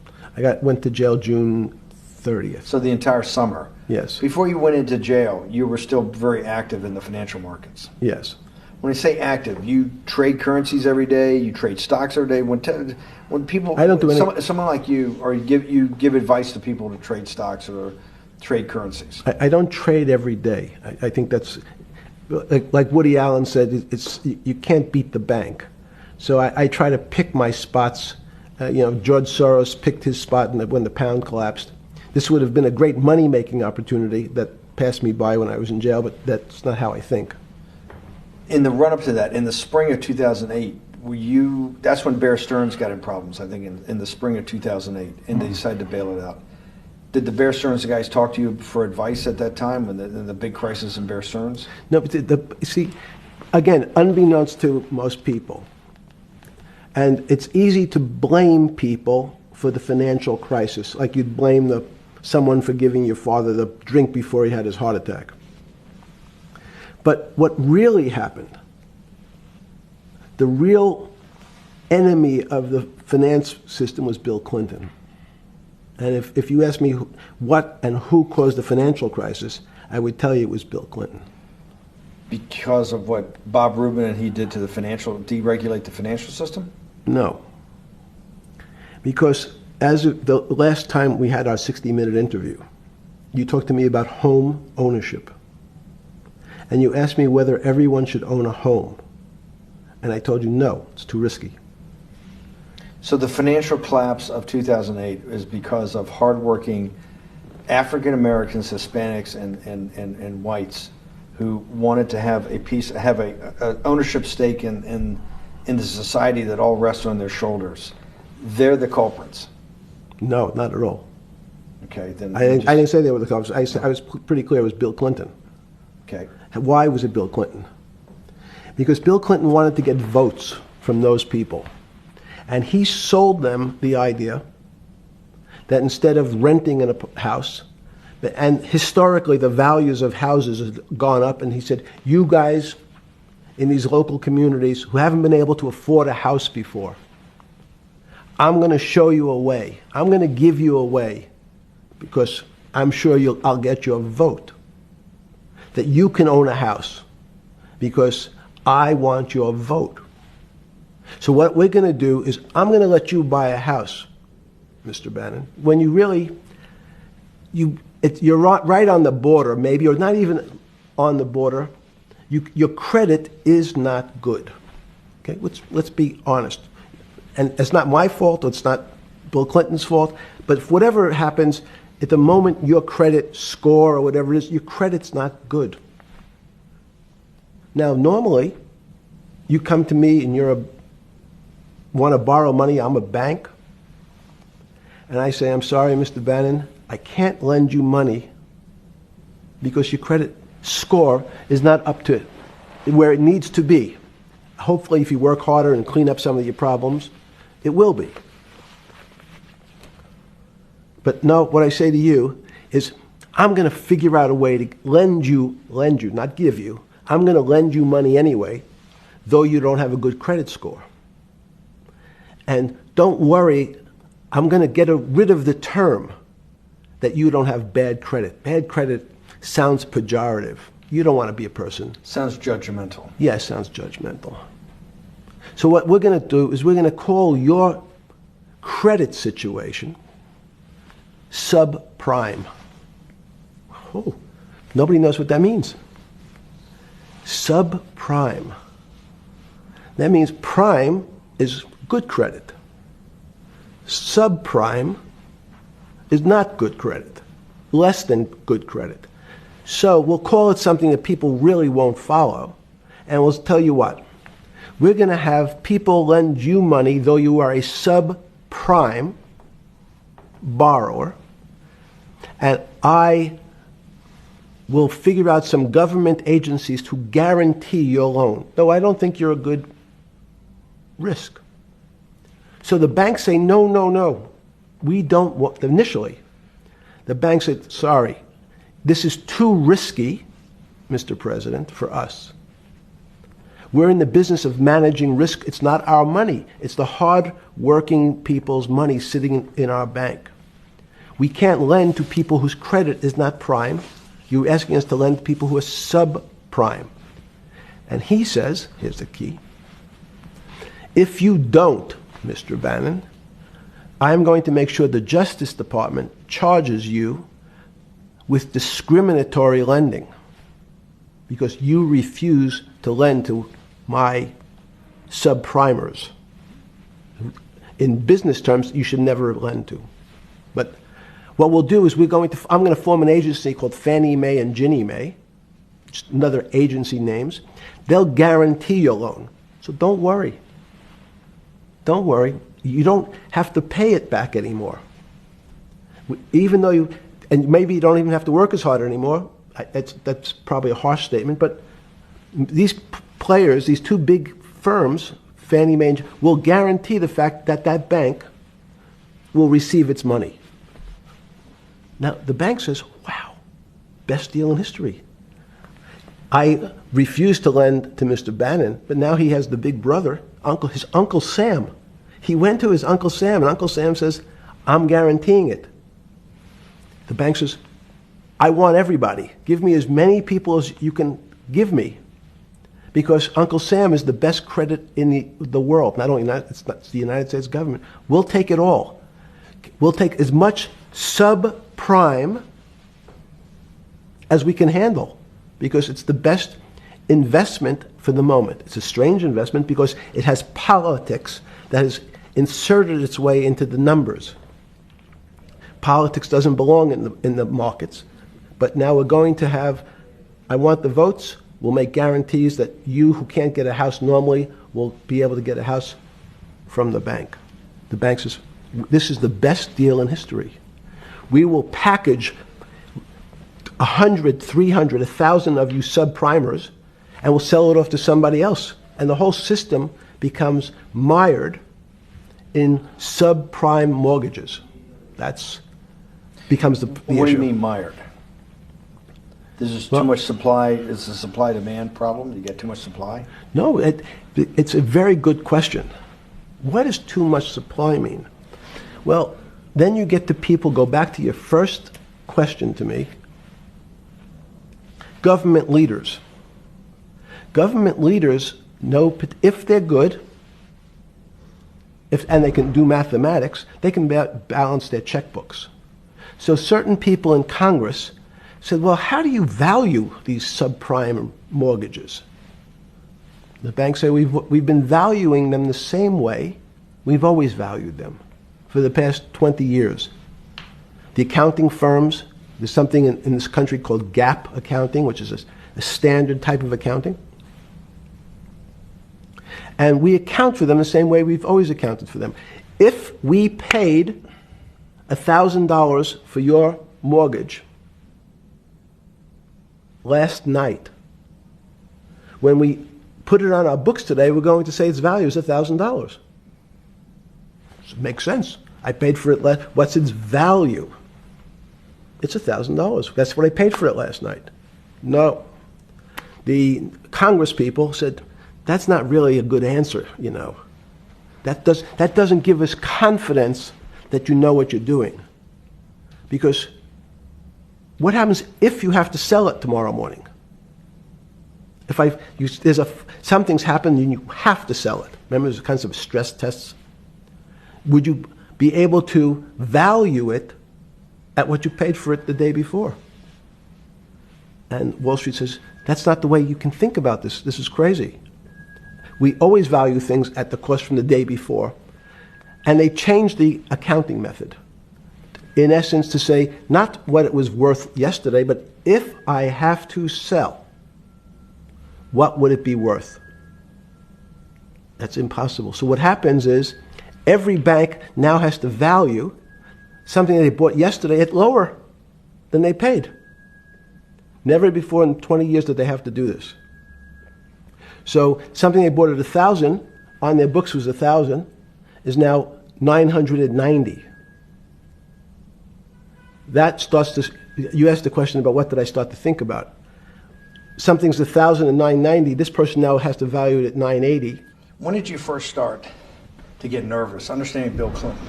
Went to jail June 30th. So the entire summer. Yes. Before you went into jail, you were still very active in the financial markets. Yes. When I say active, you trade currencies every day, you trade stocks every day. When people, I don't do any. Someone like you, or you give advice to people to trade stocks or trade currencies. I don't trade every day. I think that's, like Woody Allen said, you can't beat the bank. So I try to pick my spots. George Soros picked his spot when the pound collapsed. This would have been a great money-making opportunity that passed me by when I was in jail, but that's not how I think. In the run-up to that, in the spring of 2008, that's when Bear Stearns got in problems, I think, in the spring of 2008, and they decided to bail it out. Did the Bear Stearns guys talk to you for advice at that time, in the big crisis in Bear Stearns? No, but see, again, unbeknownst to most people, and it's easy to blame people for the financial crisis, like you'd blame someone for giving your father the drink before he had his heart attack. But what really happened, the real enemy of the finance system was Bill Clinton. And if you ask me what and who caused the financial crisis, I would tell you it was Bill Clinton. Because of what Bob Rubin and he did to deregulate the financial system? No. Because as of the last time we had our 60-minute interview, you talked to me about home ownership. and you asked me whether everyone should own a home. And I told you, no, it's too risky. So the financial collapse of 2008 is because of hardworking African Americans, Hispanics, and whites who wanted to have a ownership stake in the society that all rests on their shoulders. They're the culprits. No, not at all. Okay, then I didn't say they were the culprits. I was pretty clear it was Bill Clinton. Okay. Why was it Bill Clinton? Because Bill Clinton wanted to get votes from those people. And he sold them the idea that instead of renting in a house, and historically the values of houses have gone up, and he said, you guys in these local communities who haven't been able to afford a house before, I'm going to show you a way. I'm going to give you a way, because I'm sure I'll get your vote, that you can own a house, because I want your vote. So what we're going to do is I'm going to let you buy a house, Mr. Bannon, when you really, you're right on the border, maybe, or not even on the border. Your credit is not good. Okay, let's be honest. And it's not my fault, it's not Bill Clinton's fault, but if whatever happens, at the moment your credit score or whatever it is, your credit's not good. Now, normally, you come to me and want to borrow money, I'm a bank, and I say, I'm sorry, Mr. Bannon, I can't lend you money because your credit score is not up to where it needs to be. Hopefully, if you work harder and clean up some of your problems, it will be. But no, what I say to you is, I'm going to figure out a way to lend you, not give you. I'm going to lend you money anyway, though you don't have a good credit score. And don't worry, I'm going to get rid of the term that you don't have bad credit. Bad credit sounds pejorative. You don't want to be a person. Sounds judgmental. Yes, sounds judgmental. So what we're going to do is we're going to call your credit situation subprime. Oh, nobody knows what that means. Subprime. That means prime is good credit. Subprime is not good credit, less than good credit. So we'll call it something that people really won't follow, and we'll tell you what. We're going to have people lend you money, though you are a subprime borrower, and I will figure out some government agencies to guarantee your loan, though I don't think you're a good risk. So the banks say, no, no, no. We don't want, initially, the bank said, sorry, this is too risky, Mr. President, for us. We're in the business of managing risk. It's not our money. It's the hard-working people's money sitting in our bank. We can't lend to people whose credit is not prime. You're asking us to lend to people who are subprime. And he says, here's the key, if you don't, Mr. Bannon, I'm going to make sure the Justice Department charges you with discriminatory lending because you refuse to lend to my subprimers. In business terms, you should never lend to. But what we'll do is I'm going to form an agency called Fannie Mae and Ginnie Mae, just another agency names. They'll guarantee your loan. So don't worry. Don't worry. You don't have to pay it back anymore. Even though and maybe you don't even have to work as hard anymore. That's probably a harsh statement, but these players, these two big firms, Fannie Mae, will guarantee the fact that that bank will receive its money. Now, the bank says, wow, best deal in history. I refused to lend to Mr. Bannon, but now he has the big brother, his Uncle Sam. He went to his Uncle Sam, and Uncle Sam says, I'm guaranteeing it. The bank says, I want everybody. Give me as many people as you can give me. Because Uncle Sam is the best credit in the world. Not only it's the United States government. We'll take it all. We'll take as much subprime as we can handle. Because it's the best investment for the moment. It's a strange investment because it has politics that has inserted its way into the numbers. Politics doesn't belong in the markets, but now we're going to have, I want the votes, we'll make guarantees that you who can't get a house normally will be able to get a house from the bank. The bank says, this is the best deal in history. We will package 100, 300, 1,000 of you subprimers, and we'll sell it off to somebody else. And the whole system becomes mired in subprime mortgages. That's becomes the issue. What do you mean mired? There's too much supply. Is a supply-demand problem? You get too much supply? No, it's a very good question. What does too much supply mean? Well, then you get to people, go back to your first question to me. Government leaders. Government leaders know if they're good, and they can do mathematics, they can balance their checkbooks. So certain people in Congress said, well, how do you value these subprime mortgages? The banks say, we've been valuing them the same way we've always valued them for the past 20 years. The accounting firms, there's something in this country called GAAP accounting, which is a standard type of accounting. And we account for them the same way we've always accounted for them. If we paid $1,000 for your mortgage last night, when we put it on our books today, we're going to say its value is $1,000. It makes sense. I paid for it what's its value? It's $1,000. That's what I paid for it last night. No. The Congress people said, that's not really a good answer, you know. That doesn't give us confidence that you know what you're doing. Because what happens if you have to sell it tomorrow morning? Something's happened and you have to sell it. Remember, there's kinds of stress tests. Would you be able to value it at what you paid for it the day before? And Wall Street says, that's not the way you can think about this. This is crazy. We always value things at the cost from the day before. And they changed the accounting method, in essence, to say not what it was worth yesterday, but if I have to sell, what would it be worth? That's impossible. So what happens is every bank now has to value something they bought yesterday at lower than they paid. Never before in 20 years did they have to do this. So something they bought at 1,000, on their books was 1,000, is now 990. That starts to, you asked the question about what did I start to think about. Something's 1,000 and 990, this person now has to value it at 980. When did you first start to get nervous, understanding Bill Clinton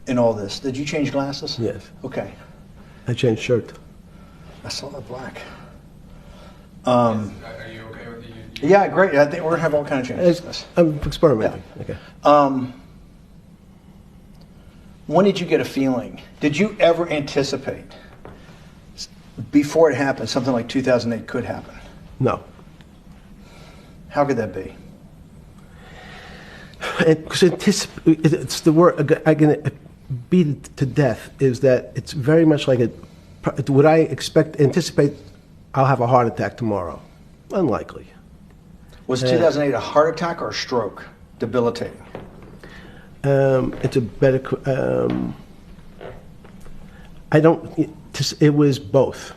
in all this? Did you change glasses? Yes. Okay. I changed shirt. I saw the black. Are you okay with it? Yeah, great. I think we're going to have all kinds of changes. I'm experimenting. Yeah. Okay. When did you get a feeling? Did you ever anticipate, before it happened, something like 2008 could happen? No. How could that be? Because it's the word, I can beat it to death, is that it's very much like would I anticipate I'll have a heart attack tomorrow? Unlikely. Was 2008 a heart attack or a stroke? Debilitating? It's a better, it was both.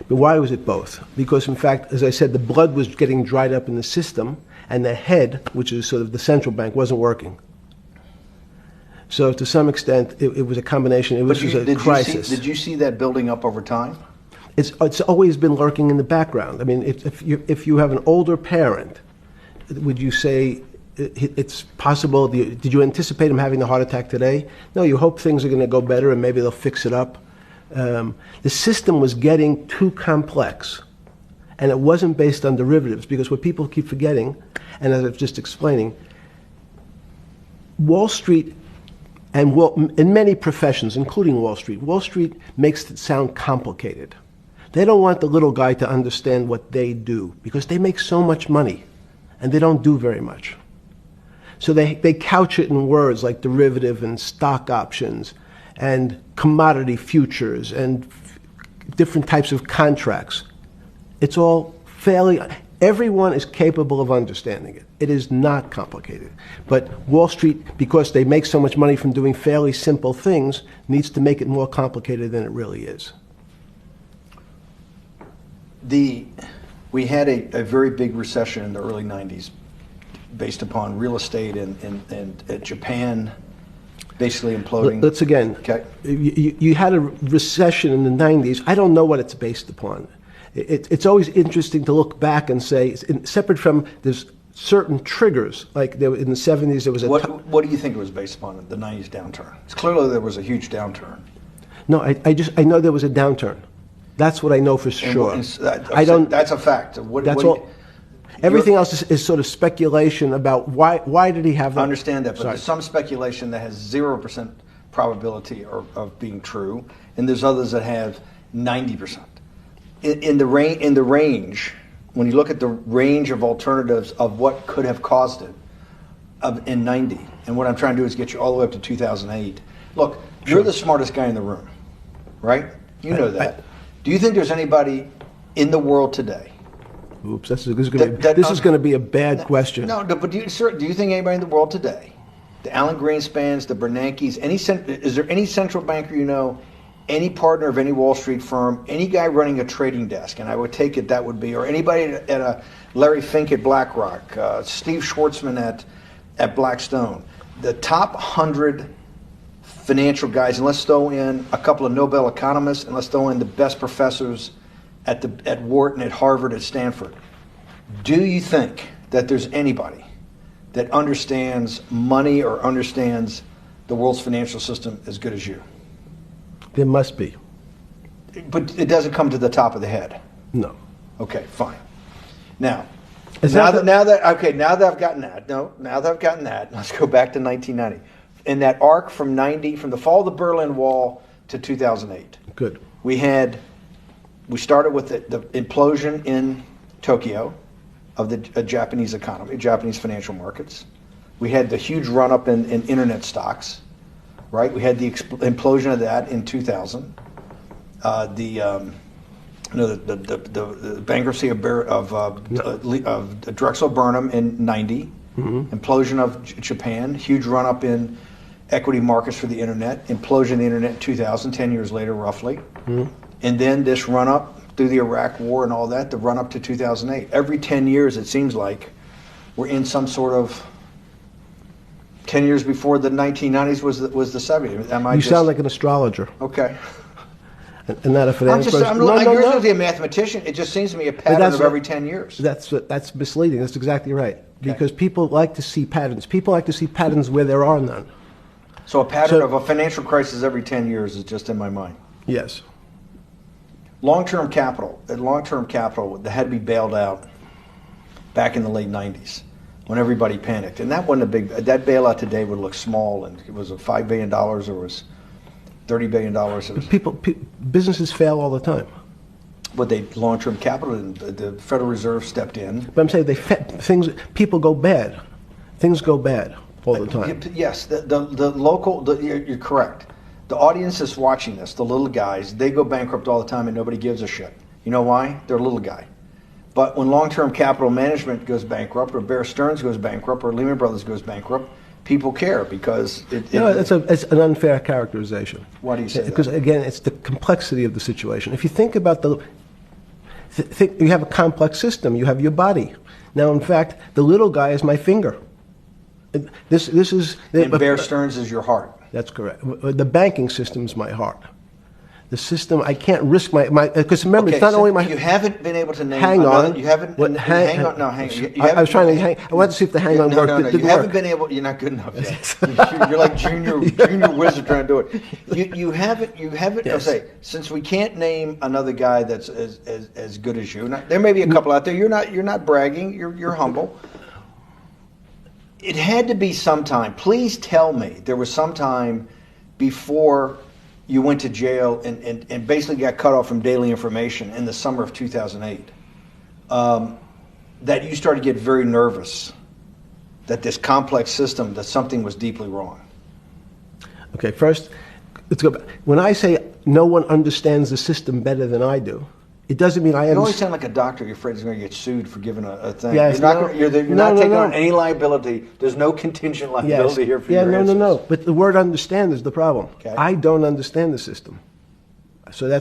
But why was it both? Because in fact, as I said, the blood was getting dried up in the system, and the head, which is sort of the central bank, wasn't working. So to some extent, it was a combination. It was a crisis. Did you see that building up over time? It's always been lurking in the background. I mean, if you have an older parent, would you say it's possible? Did you anticipate him having a heart attack today? No, you hope things are going to go better and maybe they'll fix it up. The system was getting too complex, and it wasn't based on derivatives, because what people keep forgetting, and as I was just explaining, Wall Street, and in many professions, including Wall Street makes it sound complicated. They don't want the little guy to understand what they do because they make so much money and they don't do very much. So they couch it in words like derivative and stock options and commodity futures and different types of contracts. It's all fairly, everyone is capable of understanding it. It is not complicated. But Wall Street, because they make so much money from doing fairly simple things, needs to make it more complicated than it really is. We had a very big recession in the early 90s based upon real estate and Japan basically imploding. Let's again, Okay. you had a recession in the 90s. I don't know what it's based upon. It's always interesting to look back and say, separate from there's certain triggers, like there, in the 70s there was a... What do you think it was based upon in the 90s downturn? It's clearly there was a huge downturn. No, I know there was a downturn. That's what I know for sure. I don't. That's a fact. That's all. Everything else is sort of speculation about why did he have that? I understand that, but Sorry. there's some speculation that has 0% probability of being true, and there's others that have 90%. In the range, when you look at the range of alternatives of what could have caused it in 90, and what I'm trying to do is get you all the way up to 2008. Look, you're the smartest guy in the room, right? You know that. Do you think there's anybody in the world today? Oops, this is going to be a bad question. No, but do you think anybody in the world today, the Alan Greenspans, the Bernankes, is there any central banker you know, any partner of any Wall Street firm, any guy running a trading desk, and I would take it that would be, or anybody at a Larry Fink at BlackRock, Steve Schwartzman at Blackstone, the top 100 financial guys, and let's throw in a couple of Nobel economists, and let's throw in the best professors at Wharton, at Harvard, at Stanford. Do you think that there's anybody that understands money or understands the world's financial system as good as you? There must be. But it doesn't come to the top of the head. No. Okay, fine. Now I've gotten that, let's go back to 1990. In that arc from the fall of the Berlin Wall to 2008. Good. We started with the implosion in Tokyo of the Japanese economy, Japanese financial markets. We had the huge run-up in internet stocks, right? We had the implosion of that in 2000. The bankruptcy of Drexel Burnham in 90. Mm-hmm. Implosion of Japan, huge run-up in equity markets for the internet, implosion of the internet in 2000, 10 years later roughly. Mm-hmm. And then this run-up through the Iraq War and all that, the run-up to 2008. Every 10 years, it seems like, we're in some sort of 10 years before the 1990s was the 70s. You sound like an astrologer. Okay. And not a finance person. You're supposed to be a mathematician. It just seems to me a pattern of every 10 years. That's misleading. That's exactly right. Okay. Because people like to see patterns. People like to see patterns where there are none. So a pattern of a financial crisis every 10 years is just in my mind. Yes. Long-term capital that had to be bailed out back in the late 90s when everybody panicked. And that wasn't that bailout today would look small, and it was $5 billion or was $30 billion. Businesses fail all the time. But long-term capital, and the Federal Reserve stepped in. But I'm saying people go bad. Things go bad all the time. Yes, you're correct. The audience that's watching this, the little guys, they go bankrupt all the time and nobody gives a shit. You know why? They're a little guy. But when long-term capital management goes bankrupt, or Bear Stearns goes bankrupt, or Lehman Brothers goes bankrupt, people care because it's an unfair characterization. Why do you say that? Because again, it's the complexity of the situation. If you think about you have a complex system. You have your body. Now, in fact, the little guy is my finger. This is. And Bear Stearns is your heart. That's correct. The banking system is my heart. The system, I can't risk my because remember, it's not only my. You haven't been able to name. Hang on. You haven't. Hang on. No, hang. I was trying to hang. I wanted to see if the hang on worked. No. You haven't been able. You're not good enough yet. You're like junior wizard trying to do it. You haven't. Yes. I'll say, since we can't name another guy that's as good as you. There may be a couple out there. You're not bragging. You're humble. It had to be sometime. Please tell me there was some time before you went to jail and basically got cut off from daily information in the summer of 2008, that you started to get very nervous that this complex system, that something was deeply wrong? Okay, first, let's go back. When I say no one understands the system better than I do, it doesn't mean I You always understand. sound like a doctor. You're afraid he's going to get sued for giving a thing. Yes, You're no, not no, taking no. on any liability. There's no contingent liability here for yeah, your no, answers. no. But the word understand is the problem. Okay. I don't understand the system. So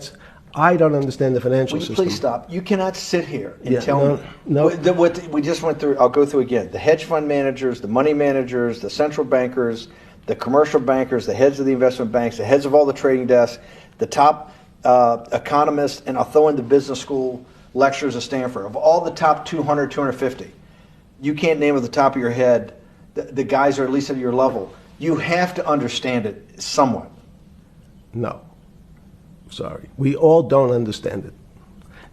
I don't understand the financial Will you system. please stop? You cannot sit here and Yeah, tell me. no. What we just went through, I'll go through again. The hedge fund managers, the money managers, the central bankers, the commercial bankers, the heads of the investment banks, the heads of all the trading desks, the top economists, and I'll throw in the business school lecturers at Stanford. Of all the top 200, 250, you can't name at the top of your head the guys are at least at your level. You have to understand it somewhat. No. Sorry. We all don't understand it.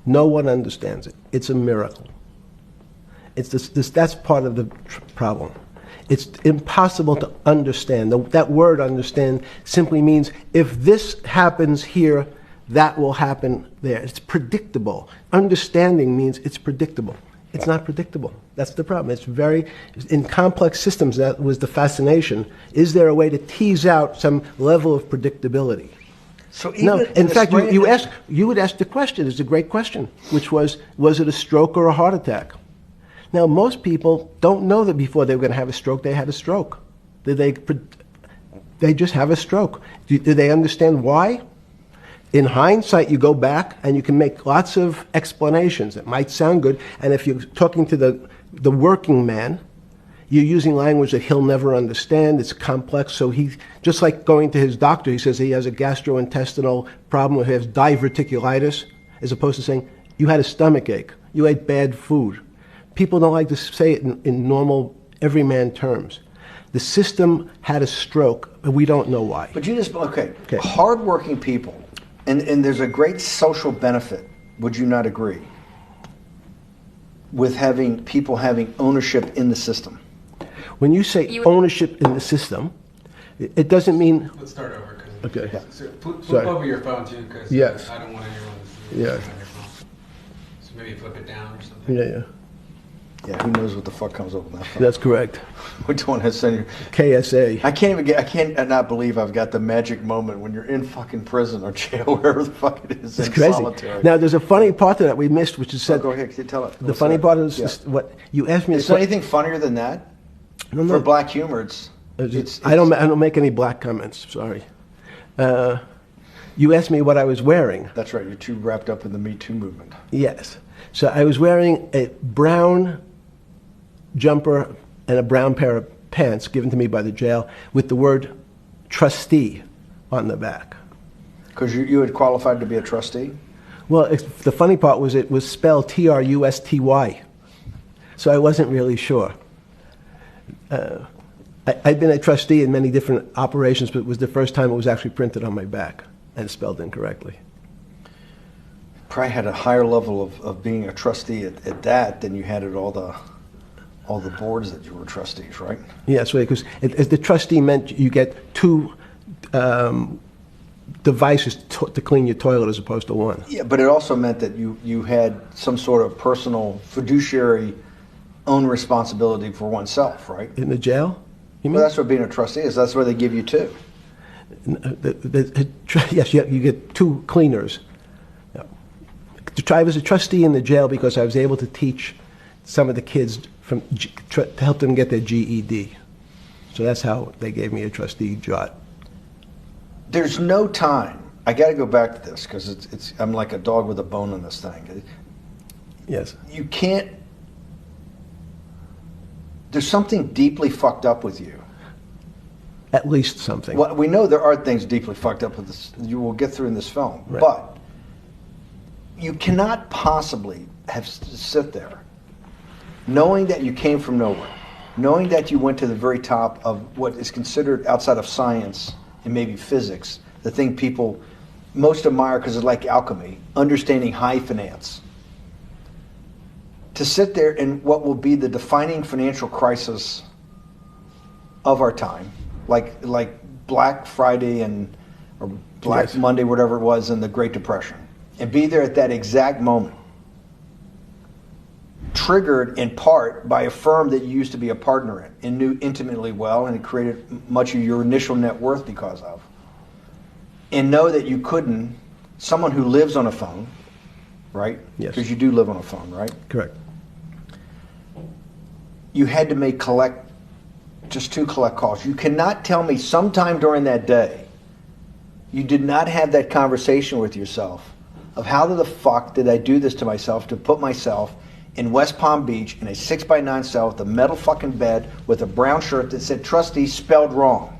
No one understands it. It's a miracle. It's that's part of the problem. It's impossible to understand. That word understand simply means if this happens here, that will happen there. It's predictable. Understanding means it's predictable. It's not predictable. That's the problem. In complex systems, that was the fascination. Is there a way to tease out some level of predictability? So No. In fact, you would ask the question. It's a great question, which was it a stroke or a heart attack? Now, most people don't know that before they were going to have a stroke, they had a stroke. They just have a stroke. Do they understand why? In hindsight, you go back and you can make lots of explanations. It might sound good, and if you're talking to the working man, you're using language that he'll never understand. It's complex, so he, just like going to his doctor, he says he has a gastrointestinal problem, or he has diverticulitis, as opposed to saying, you had a stomach ache, you ate bad food. People don't like to say it in normal, everyman terms. The system had a stroke, but we don't know why. But you just, okay. Hardworking people, and there's a great social benefit, would you not agree, with having people having ownership in the system? When you say ownership in the system, it doesn't mean... Let's start over. Okay. So flip Sorry. over your phone too, because Yes. I don't want anyone to see Yes. on your phone. So maybe flip it down or something. Yeah. Yeah, who knows what the fuck comes up with that phone? That's correct. We don't want to send you. KSA. I can't not believe I've got the magic moment when you're in fucking prison or jail, wherever the fuck it is, It's in crazy. solitary. Now, there's a funny part to that we missed, which is said... Go ahead, tell it. The funny part is just what you asked me. Is there anything funnier than that? No. For black humor, I don't make any black comments. Sorry. You asked me what I was wearing. That's right. You're too wrapped up in the Me Too movement. Yes. So I was wearing a brown jumper and a brown pair of pants given to me by the jail with the word trustee on the back. Because you had qualified to be a trustee? Well, the funny part was it was spelled Trusty. So I wasn't really sure. I'd been a trustee in many different operations, but it was the first time it was actually printed on my back and spelled incorrectly. Probably had a higher level of being a trustee at that than you had at all the boards that you were trustees, right? Yes, right, because the trustee meant you get two devices to clean your toilet as opposed to one. Yeah, but it also meant that you had some sort of personal fiduciary own responsibility for oneself, right? In the jail? You mean? Well, that's what being a trustee is. That's where they give you two. Yes, you get two cleaners. I was a trustee in the jail because I was able to teach some of the kids to help them get their GED. So that's how they gave me a trustee job. There's no time. I got to go back to this because I'm like a dog with a bone in this thing. Yes. You can't. There's something deeply fucked up with you. At least something. Well, we know there are things deeply fucked up with this. You will get through in this film, Right. but you cannot possibly sit there, knowing that you came from nowhere, knowing that you went to the very top of what is considered outside of science and maybe physics, the thing people most admire because it's like alchemy, understanding high finance. To sit there in what will be the defining financial crisis of our time, like Black Friday and or Black Yes. Monday, whatever it was, in the Great Depression, and be there at that exact moment, triggered in part by a firm that you used to be a partner in and knew intimately well, and it created much of your initial net worth because of, and know that you couldn't, someone who lives on a phone, right? Yes. Because you do live on a phone, right? Correct. You had to make just 2 collect calls. You cannot tell me sometime during that day you did not have that conversation with yourself of how the fuck did I do this to myself to put myself in West Palm Beach in a 6x9 cell with a metal fucking bed with a brown shirt that said trustee spelled wrong.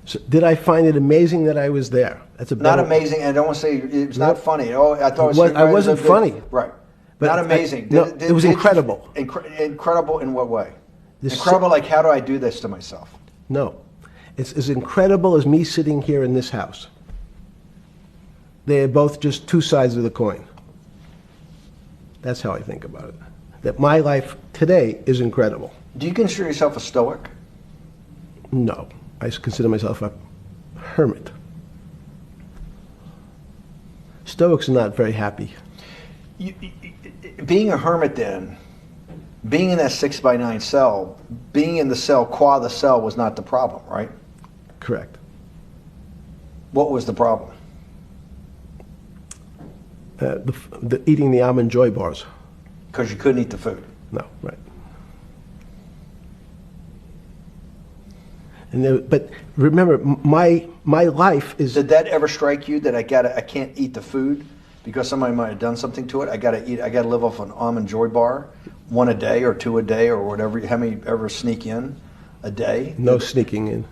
So did I find it amazing that I was there? That's a Not better- amazing, and I don't want to say it was not funny. Oh, I thought I wasn't funny. Right. But Not amazing. it was incredible. Incredible in what way? This- Incredible, like how do I do this to myself? No. It's as incredible as me sitting here in this house. They are both just 2 sides of the coin. That's how I think about it. That my life today is incredible. Do you consider yourself a stoic? No. I consider myself a hermit. Stoics are not very happy. Being a hermit then, being in that 6x9 cell, being in the cell qua the cell was not the problem, right? Correct. What was the problem? Eating the almond joy bars. Because you couldn't eat the food. No, right. But remember, my life is. Did that ever strike you that I can't eat the food because somebody might have done something to it? I gotta live off an almond joy bar, 1 a day or 2 a day or whatever. How many ever sneak in a day? No sneaking in.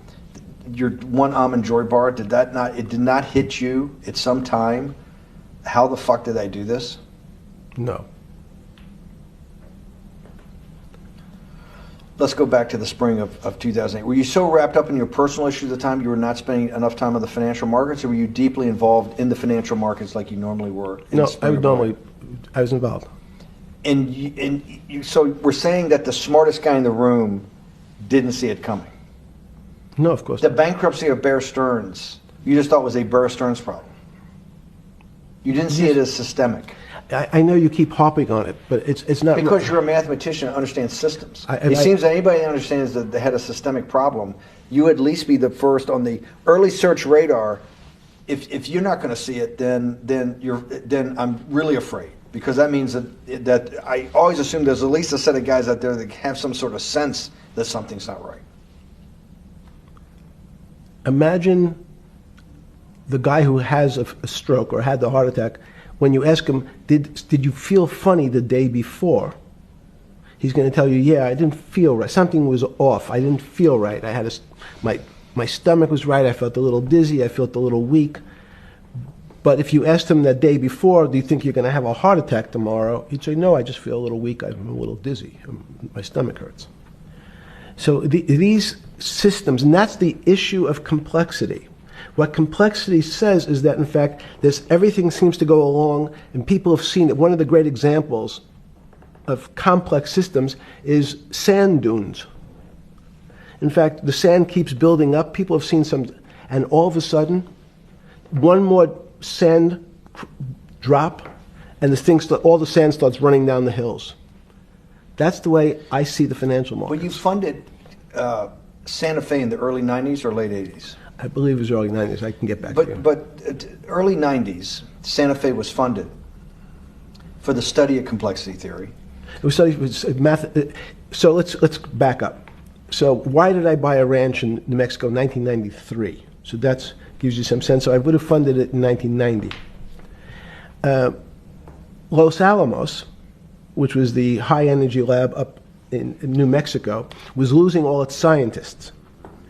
Your 1 almond joy bar, it did not hit you at some time? How the fuck did I do this? No. Let's go back to the spring of 2008. Were you so wrapped up in your personal issues at the time you were not spending enough time on the financial markets, or were you deeply involved in the financial markets like you normally were? In No, the spring of 2008? I was involved. So we're saying that the smartest guy in the room didn't see it coming. No, of course The not. bankruptcy of Bear Stearns, you just thought was a Bear Stearns problem. You didn't see it as systemic. I know you keep harping on it, but it's not. Because you're a mathematician and understands systems. And It seems that anybody that understands that they had a systemic problem, you would at least be the first on the early search radar. If you're not going to see it, then I'm really afraid, because that means that I always assume there's at least a set of guys out there that have some sort of sense that something's not right. Imagine the guy who has a stroke or had the heart attack. When you ask him, did you feel funny the day before? He's going to tell you, yeah, I didn't feel right. Something was off. I didn't feel right. I had my stomach was right. I felt a little dizzy. I felt a little weak. But if you asked him that day before, do you think you're going to have a heart attack tomorrow? He'd say, no, I just feel a little weak. I'm a little dizzy. My stomach hurts. So these systems, and that's the issue of complexity. What complexity says is that, in fact, everything seems to go along, and people have seen it. One of the great examples of complex systems is sand dunes. In fact, the sand keeps building up. People have seen some, and all of a sudden, one more sand drop, and all the sand starts running down the hills. That's the way I see the financial market. Well, you funded Santa Fe in the early 90s or late 80s? I believe it was early 90s. I can get back to you. But early 90s, Santa Fe was funded for the study of complexity theory. It was studied with math. So let's back up. So why did I buy a ranch in New Mexico in 1993? So that gives you some sense. So I would have funded it in 1990. Los Alamos, which was the high energy lab up in New Mexico, was losing all its scientists.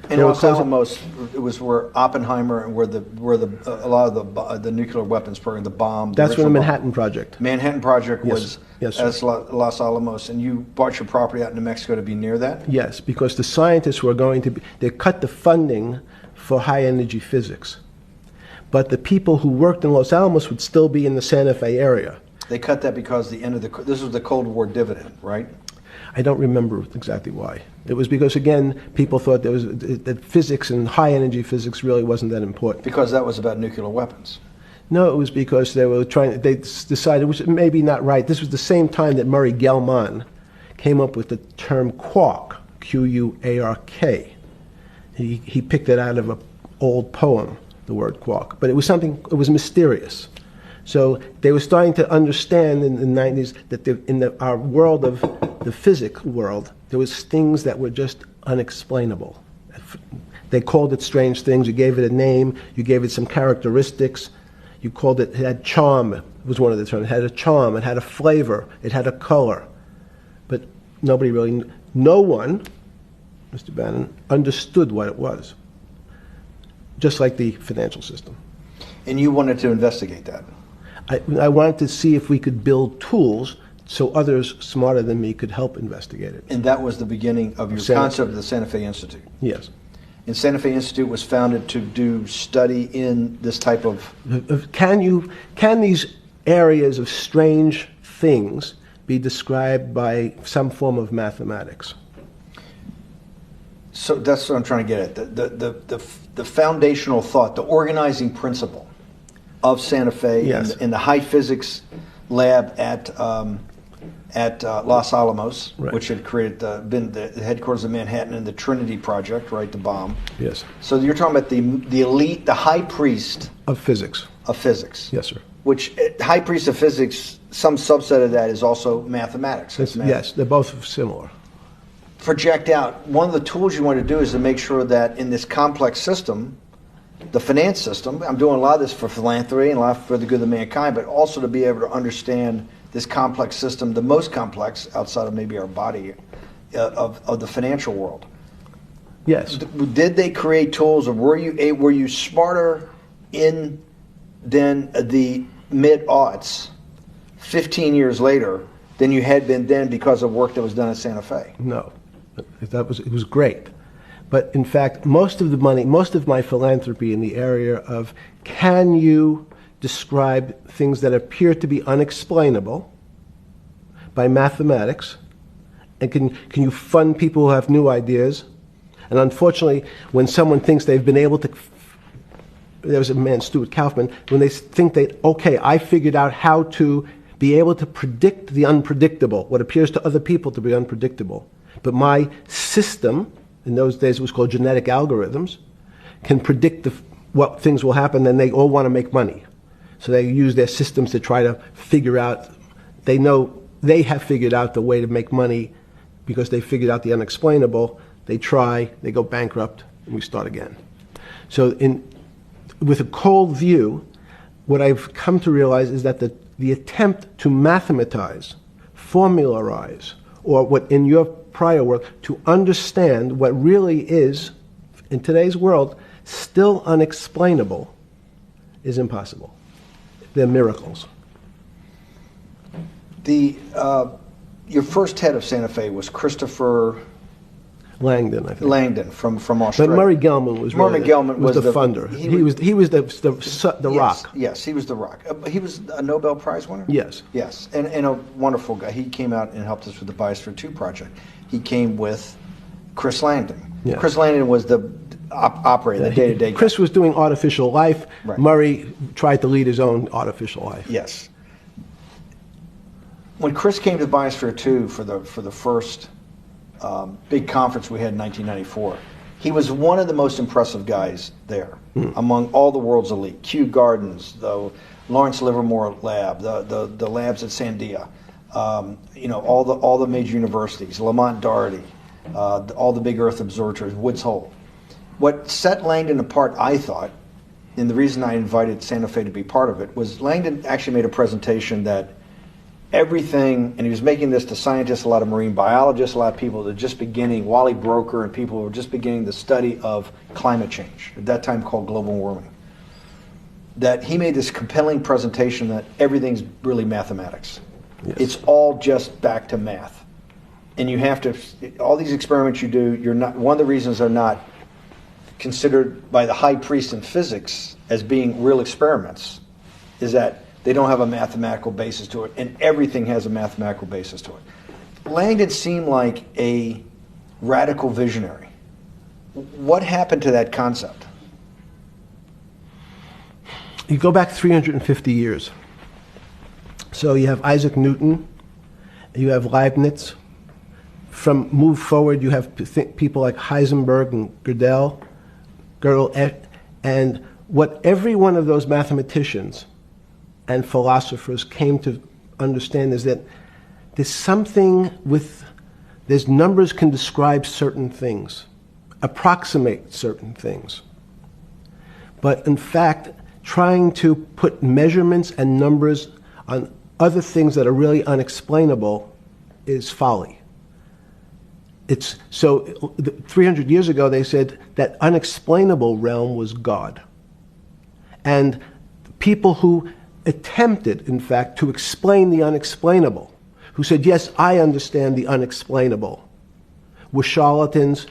And Los Alamos, it was where Oppenheimer and where a lot of the nuclear weapons program, the bomb. That's where the Manhattan Project. Manhattan Project was Yes, as Los Alamos, and you bought your property out in New Mexico to be near that? Yes, because the scientists were they cut the funding for high energy physics. But the people who worked in Los Alamos would still be in the Santa Fe area. They cut that because this was the Cold War dividend, right? I don't remember exactly why. It was because, again, people thought that physics and high-energy physics really wasn't that important. Because that was about nuclear weapons. No, it was because they decided, which may be not right. This was the same time that Murray Gell-Mann came up with the term quark, Q-U-A-R-K. He picked it out of an old poem, the word quark. But it was mysterious. So they were starting to understand in the 90s that in our world of the physics world, there was things that were just unexplainable. They called it strange things. You gave it a name. You gave it some characteristics. You called it had charm, was one of the terms. It had a charm. It had a flavor. It had a color. But no one, Mr. Bannon, understood what it was. Just like the financial system. And you wanted to investigate that? I wanted to see if we could build tools so others smarter than me could help investigate it. And that was the beginning of your concept of the Santa Fe Institute? Yes. And Santa Fe Institute was founded to do study in this type of... Can these areas of strange things be described by some form of mathematics? So that's what I'm trying to get at. The foundational thought, the organizing principle of Santa Fe, yes, in the high physics lab at Los Alamos, right, which had been the headquarters of Manhattan and the Trinity Project, right, the bomb. Yes. So you're talking about the elite, the high priest of physics. Of physics. Yes, sir. Which high priest of physics, some subset of that is also mathematics. Yes, they're both similar. Project out. One of the tools you want to do is to make sure that in this complex system, the finance system, I'm doing a lot of this for philanthropy and a lot for the good of mankind, but also to be able to understand this complex system, the most complex outside of maybe our body, of the financial world. Yes. Did they create tools, or were you smarter in then the mid-aughts, 15 years later, than you had been then because of work that was done at Santa Fe? No, it was great. But in fact, most of my philanthropy in the area of can you describe things that appear to be unexplainable by mathematics, and can you fund people who have new ideas? And unfortunately, when someone thinks they've been able to, there was a man, Stuart Kaufman, when they think okay, I figured out how to be able to predict the unpredictable, what appears to other people to be unpredictable. But my system, in those days it was called genetic algorithms, can predict what things will happen, and they all want to make money. So they use their systems to try to figure out, they know they have figured out the way to make money because they figured out the unexplainable. They try, they go bankrupt, and we start again. So with a cold view, what I've come to realize is that the attempt to mathematize, formularize, or what in your prior work, to understand what really is, in today's world, still unexplainable, is impossible. They're miracles. Your first head of Santa Fe was Christopher Langdon, I think. Langdon from Australia. But Murray Gell-Mann was really the funder. He was the rock. Yes, he was the rock. He was a Nobel Prize winner? Yes. Yes, and a wonderful guy. He came out and helped us with the Biosphere 2 project. He came with Chris Langdon. Yes. Chris Langdon was the operator, the day-to-day guy. Chris was doing artificial life. Right. Murray tried to lead his own artificial life. Yes. When Chris came to Biosphere 2 for the first big conference we had in 1994, he was one of the most impressive guys there among all the world's elite. Kew Gardens, the Lawrence Livermore lab, the labs at Sandia, all the major universities, Lamont Doherty, all the big Earth observatories, Woods Hole. What set Langdon apart, I thought, and the reason I invited Santa Fe to be part of it, was Langdon actually made a presentation that everything, and he was making this to scientists, a lot of marine biologists, a lot of people that were just beginning, Wally Broker and people who were just beginning the study of climate change, at that time called global warming. That he made this compelling presentation that everything's really mathematics. Yes. It's all just back to math. And you have to, all these experiments you do, you're not, one of the reasons they're not considered by the high priest in physics as being real experiments is that they don't have a mathematical basis to it, and everything has a mathematical basis to it. Langdon seemed like a radical visionary. What happened to that concept? You go back 350 years. So you have Isaac Newton, you have Leibniz. From move forward, you have people like Heisenberg and Gödel, and what every one of those mathematicians and philosophers came to understand is that there's something there's numbers can describe certain things, approximate certain things. But in fact, trying to put measurements and numbers on other things that are really unexplainable is folly. So 300 years ago, they said that unexplainable realm was God. And people who attempted, in fact, to explain the unexplainable, who said, yes, I understand the unexplainable, were charlatans,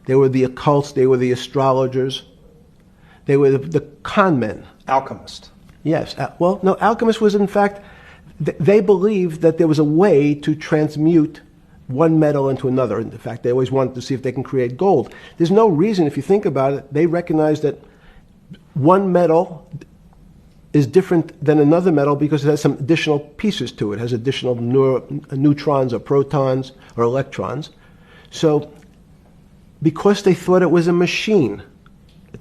they were the occults, they were the astrologers, they were the con men. Alchemist. Yes. Well, no, alchemist was, in fact, they believed that there was a way to transmute one metal into another. In fact, they always wanted to see if they can create gold. There's no reason, if you think about it, they recognize that one metal is different than another metal because it has some additional pieces to it. It has additional neutrons or protons or electrons. So because they thought it was a machine,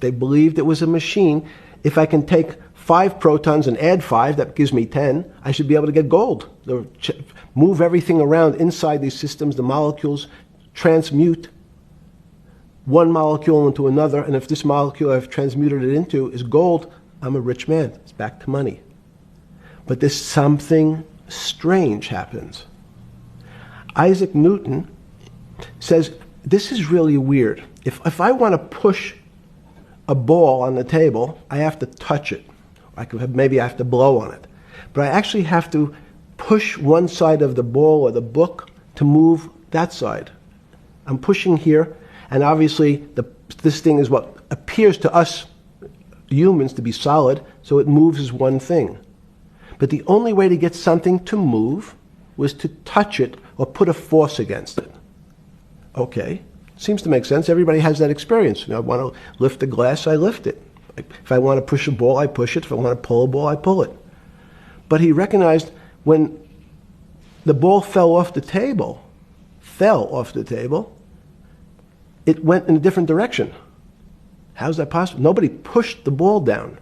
they believed it was a machine, if I can take 5 protons and add 5, that gives me 10, I should be able to get gold. Move everything around inside these systems, the molecules transmute one molecule into another, and if this molecule I've transmuted it into is gold, I'm a rich man. It's back to money. But there's something strange happens. Isaac Newton says, this is really weird. If I want to push a ball on the table, I have to touch it. Maybe I have to blow on it. But I actually have to push one side of the ball or the book to move that side. I'm pushing here, and obviously this thing is what appears to us humans to be solid, so it moves as one thing. But the only way to get something to move was to touch it or put a force against it. Okay, seems to make sense. Everybody has that experience. I want to lift a glass, I lift it. If I want to push a ball, I push it. If I want to pull a ball, I pull it. But he recognized when the ball fell off the table, it went in a different direction. How's that possible? Nobody pushed the ball down.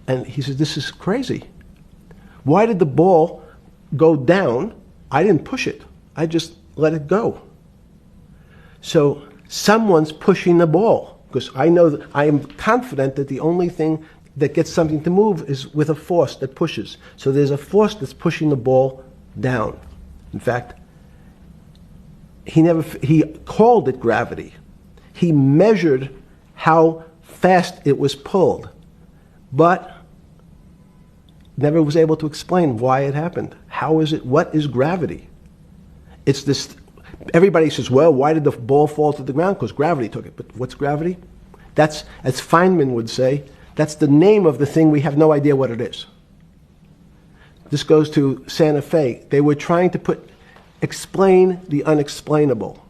And he says, this is crazy. Why did the ball go down? I didn't push it. I just let it go. So someone's pushing the ball. Because I know that I am confident that the only thing that gets something to move is with a force that pushes. So there's a force that's pushing the ball down. In fact, he called it gravity. He measured how fast it was pulled, but never was able to explain why it happened. How is it? What is gravity? It's this. Everybody says, well, why did the ball fall to the ground? Because gravity took it. But what's gravity? That's, as Feynman would say, that's the name of the thing. We have no idea what it is. This goes to Santa Fe. They were trying to explain the unexplainable.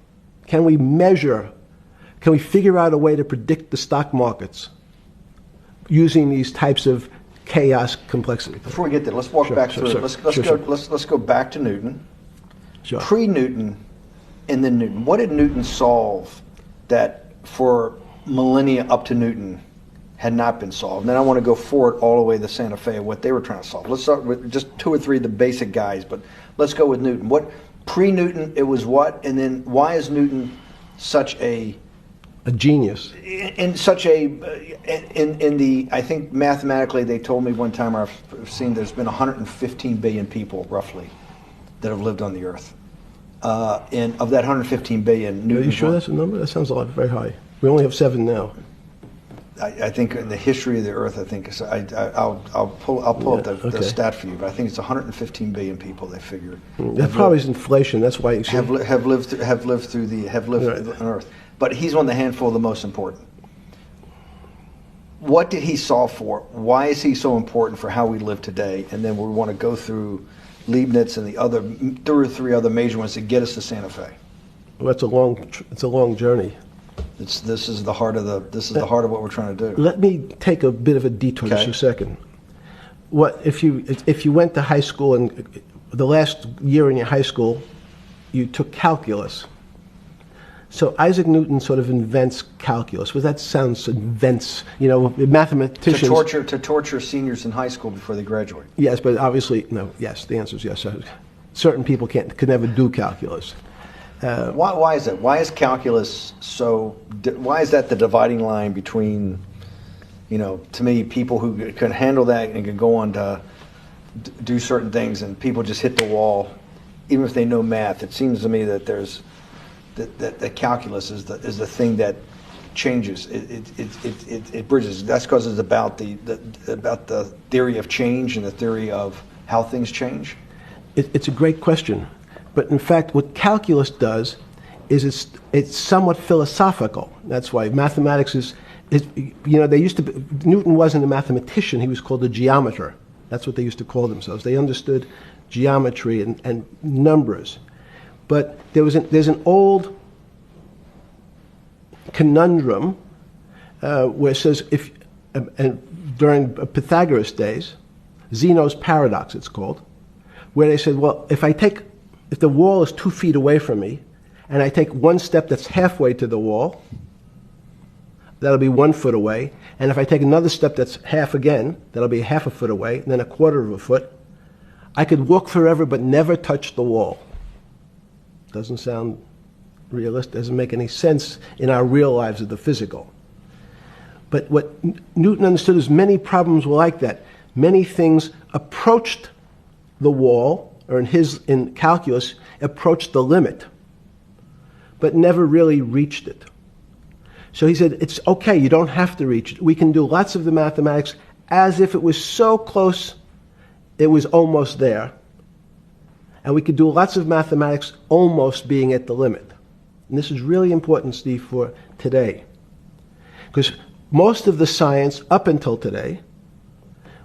Can we measure, can we figure out a way to predict the stock markets using these types of chaos complexity? Before we get there, let's walk back through it. Let's go back to Newton. Sure. Pre-Newton and then Newton. What did Newton solve that for millennia up to Newton had not been solved? And then I want to go forward all the way to Santa Fe, what they were trying to solve. Let's start with just 2 or 3 of the basic guys, but let's go with Newton. What pre-Newton, it was what? And then why is Newton such a genius? In such I think mathematically they told me one time, I've seen there's been 115 billion people roughly that have lived on the earth. And of that 115 billion, Newton. Are you sure that's a number? That sounds a lot, very high. We only have 7 now. I think in the history of the earth, I think I'll pull up the stat for you, but I think it's 115 billion people. They figure that probably is inflation. That's why you have lived on Earth. But he's one of the handful of the most important. What did he solve for? Why is he so important for how we live today? And then we want to go through Leibniz and the other 2 or 3 other major ones to get us to Santa Fe? Well, it's a long journey. This is the heart of what we're trying to do. Let me take a bit of a detour just Okay. a second. What if you went to high school and the last year in your high school, you took calculus? So Isaac Newton sort of invents calculus. Well, that sounds invents. Mathematicians. To torture seniors in high school before they graduate. Yes, but obviously no. Yes, the answer is yes. Certain people could never do calculus. Why is that? Why is calculus so? Why is that the dividing line between, to me, people who can handle that and can go on to do certain things, and people just hit the wall, even if they know math? It seems to me that there's that calculus is the thing that changes. It bridges. That's because it's about the theory of change and the theory of how things change. It's a great question. But in fact, what calculus does is it's somewhat philosophical. That's why mathematics is Newton wasn't a mathematician, he was called a geometer. That's what they used to call themselves. They understood geometry and numbers. But there's an old conundrum where it says, during Pythagoras' days, Zeno's paradox it's called, where they said, well, if the wall is 2 feet away from me, and I take one step that's halfway to the wall, that'll be 1 foot away. And if I take another step that's half again, that'll be half a foot away, and then a quarter of a foot. I could walk forever but never touch the wall. Doesn't sound realistic, doesn't make any sense in our real lives of the physical. But what Newton understood is many problems were like that. Many things approached the wall, or in calculus, approached the limit, but never really reached it. So he said, it's okay, you don't have to reach it. We can do lots of the mathematics as if it was so close, it was almost there. And we could do lots of mathematics almost being at the limit. And this is really important, Steve, for today. Because most of the science up until today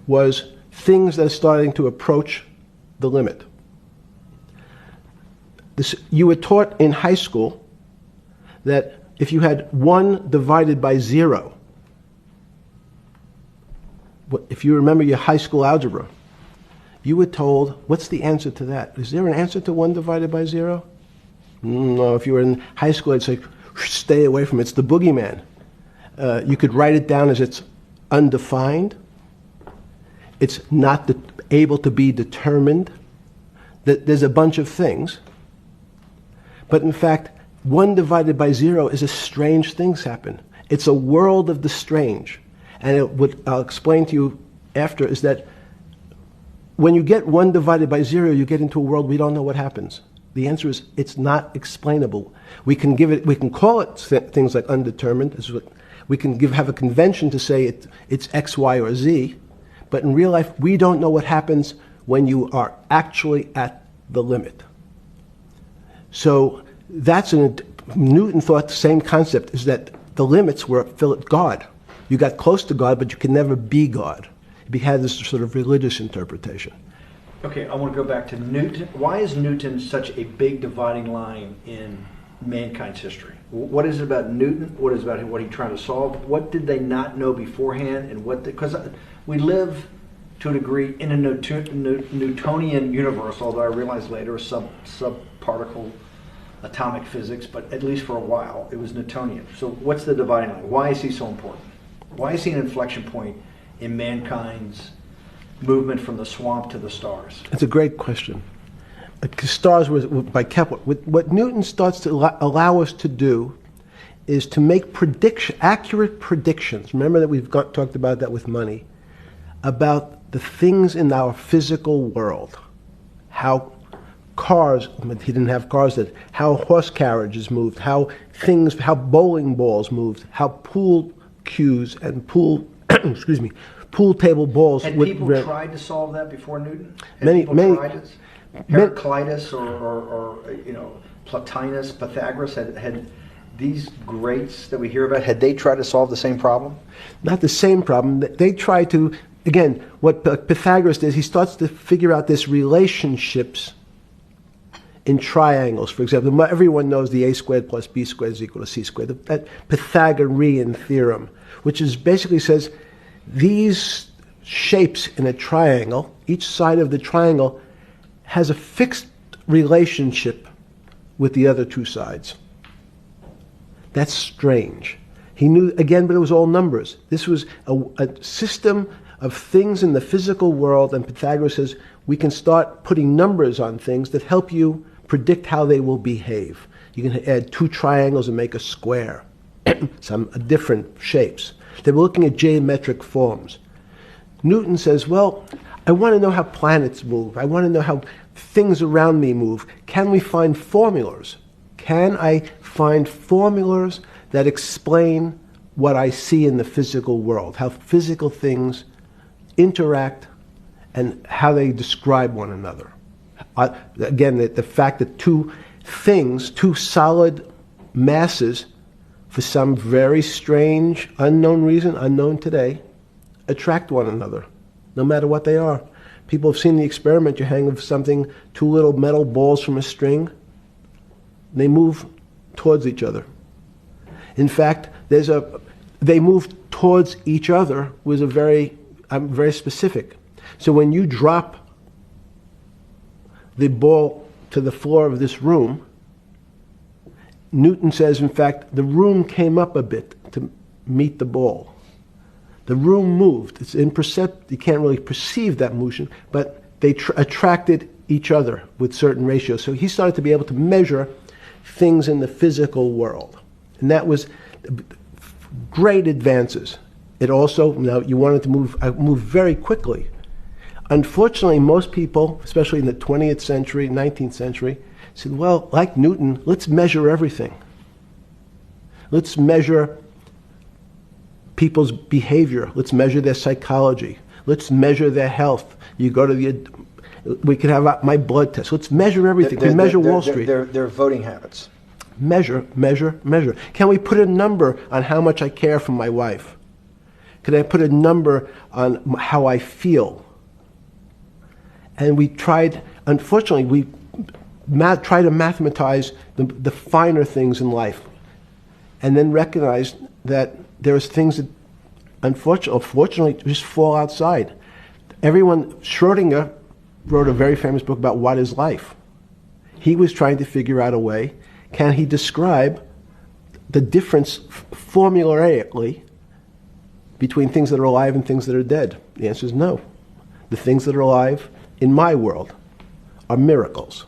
was things that are starting to approach the limit. You were taught in high school that if you had 1 divided by 0, if you remember your high school algebra, you were told, what's the answer to that? Is there an answer to 1 divided by 0? No, if you were in high school, I'd say, stay away from it. It's the boogeyman. You could write it down as it's undefined. It's not able to be determined. There's a bunch of things. But in fact, 1 divided by 0 is a strange things happen. It's a world of the strange. And what I'll explain to you after is that when you get 1 divided by 0, you get into a world we don't know what happens. The answer is it's not explainable. We can call it things like undetermined. We can have a convention to say it's X, Y, or Z. But in real life, we don't know what happens when you are actually at the limit. So Newton thought the same concept is that the limits were God. You got close to God, but you could never be God. He had this sort of religious interpretation. Okay, I want to go back to Newton. Why is Newton such a big dividing line in mankind's history? What is it about Newton? What is it about what he tried to solve? What did they not know beforehand? And because we live to a degree in a Newtonian universe, although I realized later subparticle atomic physics, but at least for a while it was Newtonian. So what's the dividing line? Why is he so important? Why is he an inflection point in mankind's movement from the swamp to the stars? It's a great question. Stars were by Kepler. What Newton starts to allow us to do is to make accurate predictions. Remember that we've talked about that with money, about the things in our physical world, how cars, he didn't have cars, how horse carriages moved, how bowling balls moved, how pool cues and pool table balls. Had people tried to solve that before Newton? Many tried it? Heraclitus or Plotinus, Pythagoras had these greats that we hear about. Had they tried to solve the same problem? Not the same problem. They tried to again, what Pythagoras does, he starts to figure out this relationships in triangles. For example, everyone knows the a squared plus b squared is equal to c squared. That Pythagorean theorem, which is basically says these shapes in a triangle, each side of the triangle has a fixed relationship with the other two sides. That's strange. He knew, again, but it was all numbers. This was a system of things in the physical world, and Pythagoras says we can start putting numbers on things that help you predict how they will behave. You can add two triangles and make a square, some different shapes. They were looking at geometric forms. Newton says, well, I want to know how planets move. I want to know how things around me move. Can we find formulas? Can I find formulas that explain what I see in the physical world, how physical things interact and how they describe one another? Again, the fact that two things, two solid masses, for some very strange, unknown reason, unknown today, attract one another, no matter what they are. People have seen the experiment. You hang something, two little metal balls from a string, they move towards each other. In fact, they move towards each other was very specific. So when you drop the ball to the floor of this room, Newton says, in fact, the room came up a bit to meet the ball. The room moved. It's imperceptible. You can't really perceive that motion, but they attracted each other with certain ratios. So he started to be able to measure things in the physical world. And that was great advances. It also, now you wanted to move very quickly. Unfortunately, most people, especially in the 20th century, 19th century, said, well, like Newton, let's measure everything. Let's measure people's behavior. Let's measure their psychology. Let's measure their health. You go to we can have my blood test. Let's measure everything. We measure Wall Street. Their voting habits. Measure, measure, measure. Can we put a number on how much I care for my wife? Can I put a number on how I feel? And we tried, unfortunately, we try to mathematize the finer things in life, and then recognize that there's things that unfortunately just fall outside. Schrodinger wrote a very famous book about what is life. He was trying to figure out a way, can he describe the difference formulaically between things that are alive and things that are dead? The answer is no. The things that are alive in my world are miracles,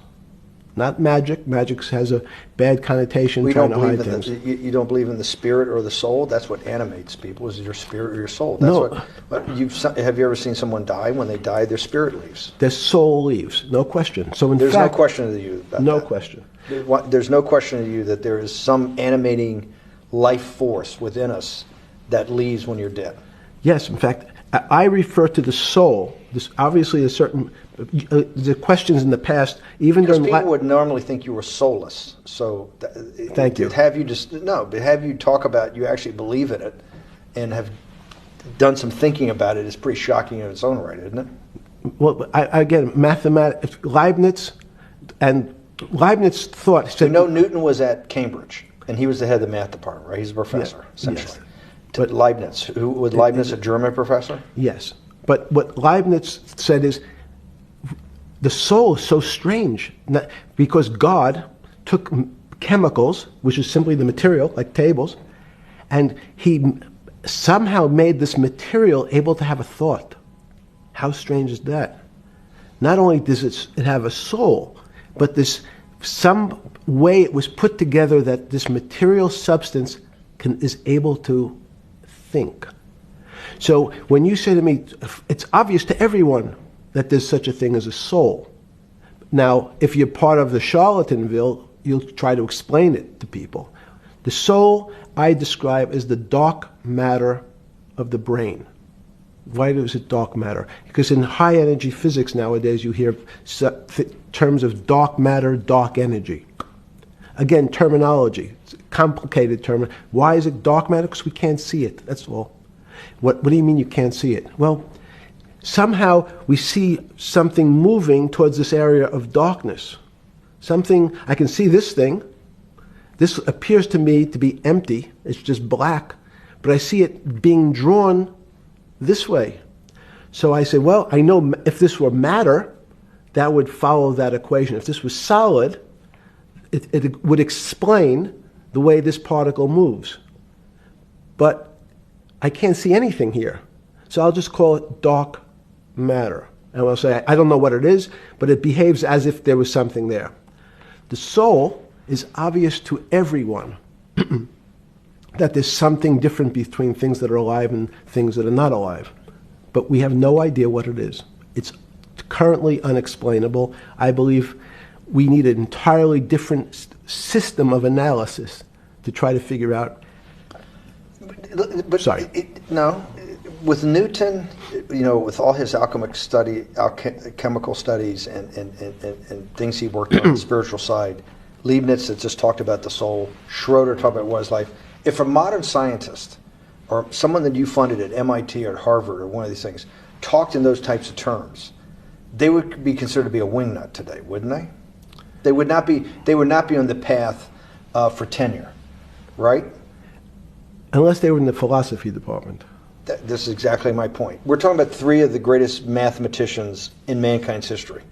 not magic. Magic has a bad connotation, trying to hide things. You don't believe in the spirit or the soul? That's what animates people, is your spirit or your soul. Have you ever seen someone die? When they die, their spirit leaves. Their soul leaves, no question. So there's no question to you about no that. Question. There's no question to you that there is some animating life force within us that leaves when you're dead. Yes, in fact, I refer to the soul. This obviously a certain the questions in the past, even because during people would normally think you were soulless. So thank you. But have you talk about you actually believe in it and have done some thinking about it is pretty shocking in its own right, isn't it? Well, again, mathematics, Leibniz thought. So Newton was at Cambridge, and he was the head of the math department, right? He's a professor, essentially. Yes. But Leibniz, was Leibniz a German professor? Yes. But what Leibniz said is, the soul is so strange, because God took chemicals, which is simply the material, like tables, and he somehow made this material able to have a thought. How strange is that? Not only does it have a soul, but some way it was put together that this material substance is able to think. So when you say to me, it's obvious to everyone that there's such a thing as a soul. Now, if you're part of the Charlatanville, you'll try to explain it to people. The soul I describe as the dark matter of the brain. Why is it dark matter? Because in high energy physics nowadays you hear terms of dark matter, dark energy. Again, terminology. It's a complicated term. Why is it dark matter? Because we can't see it, that's all. What do you mean you can't see it? Well, somehow we see something moving towards this area of darkness. Something, I can see this thing. This appears to me to be empty. It's just black. But I see it being drawn this way. So I say, well, I know if this were matter, that would follow that equation. If this was solid, it would explain the way this particle moves. But I can't see anything here. So I'll just call it dark matter. And I'll say, I don't know what it is, but it behaves as if there was something there. The soul is obvious to everyone that there's something different between things that are alive and things that are not alive. But we have no idea what it is. It's currently unexplainable. I believe we need an entirely different system of analysis to try to figure out. But Sorry. No. With Newton, with all his chemical studies and things he worked on the spiritual side, Leibniz had just talked about the soul, Schroeder talked about what is life. If a modern scientist or someone that you funded at MIT or at Harvard or one of these things talked in those types of terms, they would be considered to be a wingnut today, wouldn't they? They would not be on the path for tenure, right? Unless they were in the philosophy department. This is exactly my point. We're talking about three of the greatest mathematicians in mankind's history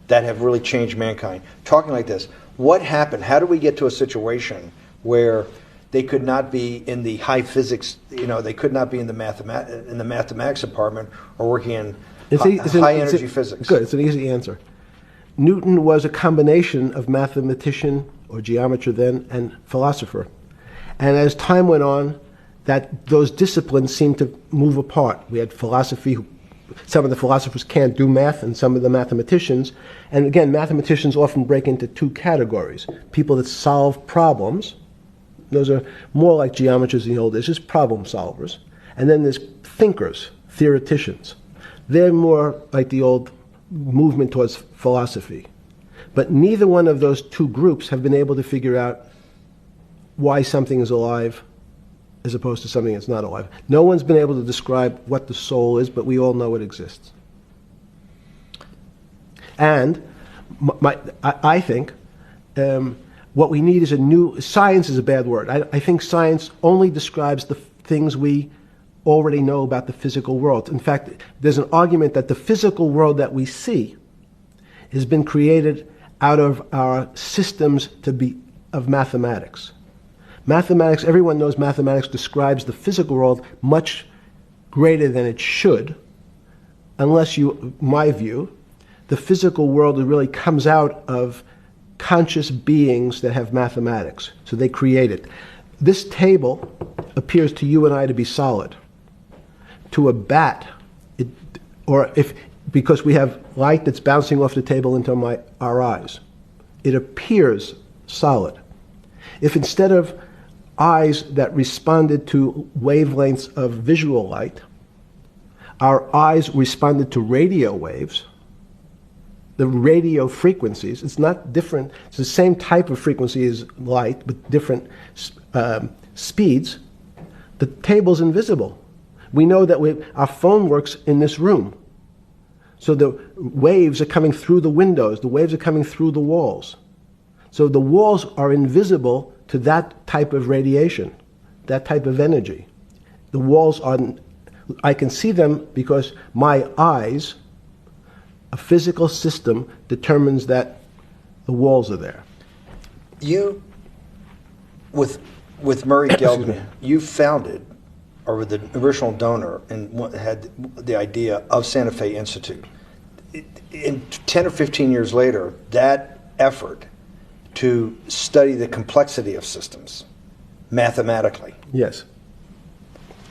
that have really changed mankind. Talking like this, what happened? How do we get to a situation where they could not be in the high physics, they could not be in the mathematics department or working in high energy physics? Good, it's an easy answer. Newton was a combination of mathematician or geometer then and philosopher. And as time went on, those disciplines seemed to move apart. We had philosophy. Some of the philosophers can't do math, and some of the mathematicians. And again, mathematicians often break into two categories. People that solve problems. Those are more like geometers in the old days, just problem solvers. And then there's thinkers, theoreticians. They're more like the old movement towards philosophy. But neither one of those two groups have been able to figure out why something is alive as opposed to something that's not alive. No one's been able to describe what the soul is, but we all know it exists. And I think what we need is science is a bad word. I think science only describes the things we already know about the physical world. In fact, there's an argument that the physical world that we see has been created out of our systems of mathematics. Mathematics, everyone knows mathematics describes the physical world much greater than it should, unless my view, the physical world really comes out of conscious beings that have mathematics. So they create it. This table appears to you and I to be solid. To a bat, because we have light that's bouncing off the table into our eyes, it appears solid. If instead of eyes that responded to wavelengths of visual light, our eyes responded to radio waves, the radio frequencies, it's not different, it's the same type of frequency as light, but different speeds, the table's invisible. We know that our phone works in this room. So the waves are coming through the windows, the waves are coming through the walls. So the walls are invisible to that type of radiation, that type of energy. The walls I can see them because my eyes, a physical system, determines that the walls are there. You, with Murray Geldman, you founded, or were the original donor, and had the idea of Santa Fe Institute. In 10 or 15 years later, that effort to study the complexity of systems mathematically. Yes.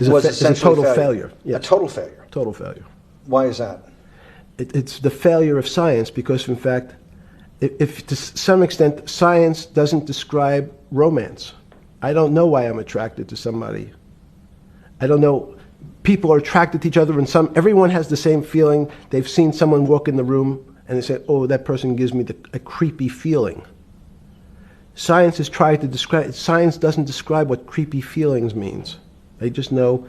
Was a total failure. Yes. A total failure. Total failure. Why is that? It's the failure of science because, in fact, if to some extent science doesn't describe romance. I don't know why I'm attracted to somebody. I don't know. People are attracted to each other, and everyone has the same feeling. They've seen someone walk in the room, and they say, "Oh, that person gives me a creepy feeling." Science has tried to describe. Science doesn't describe what creepy feelings means. They just know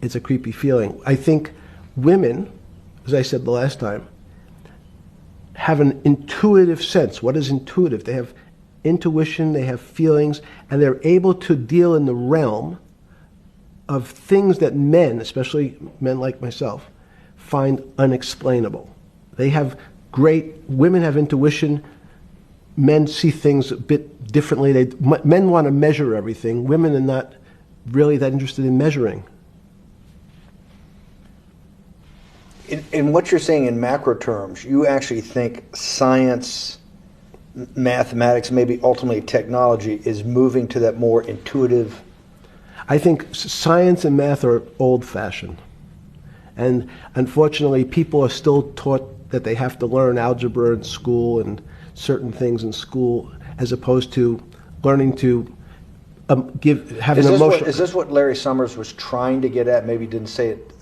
it's a creepy feeling. I think women as I said the last time, have an intuitive sense. What is intuitive? They have intuition, they have feelings, and they're able to deal in the realm of things that men, especially men like myself, find unexplainable. They have women have intuition, men see things a bit differently. Men want to measure everything, women are not really that interested in measuring. In what you're saying in macro terms, you actually think science, mathematics, maybe ultimately technology is moving to that more intuitive? I think science and math are old-fashioned. And unfortunately, people are still taught that they have to learn algebra in school and certain things in school, as opposed to learning to have an emotional... Is this what Larry Summers was trying to get at? Maybe he didn't say it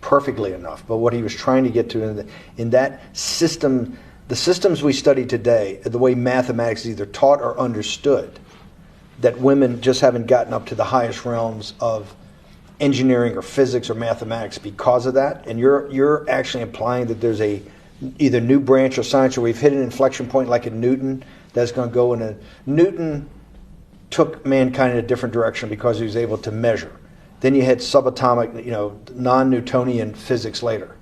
perfectly enough, but what he was trying to get to in that system, the systems we study today, the way mathematics is either taught or understood, that women just haven't gotten up to the highest realms of engineering or physics or mathematics because of that. And you're actually implying that there's a either new branch of science, or we've hit an inflection point like in Newton that's going to go in a... Newton took mankind in a different direction because he was able to measure. Then you had subatomic, non-Newtonian physics later.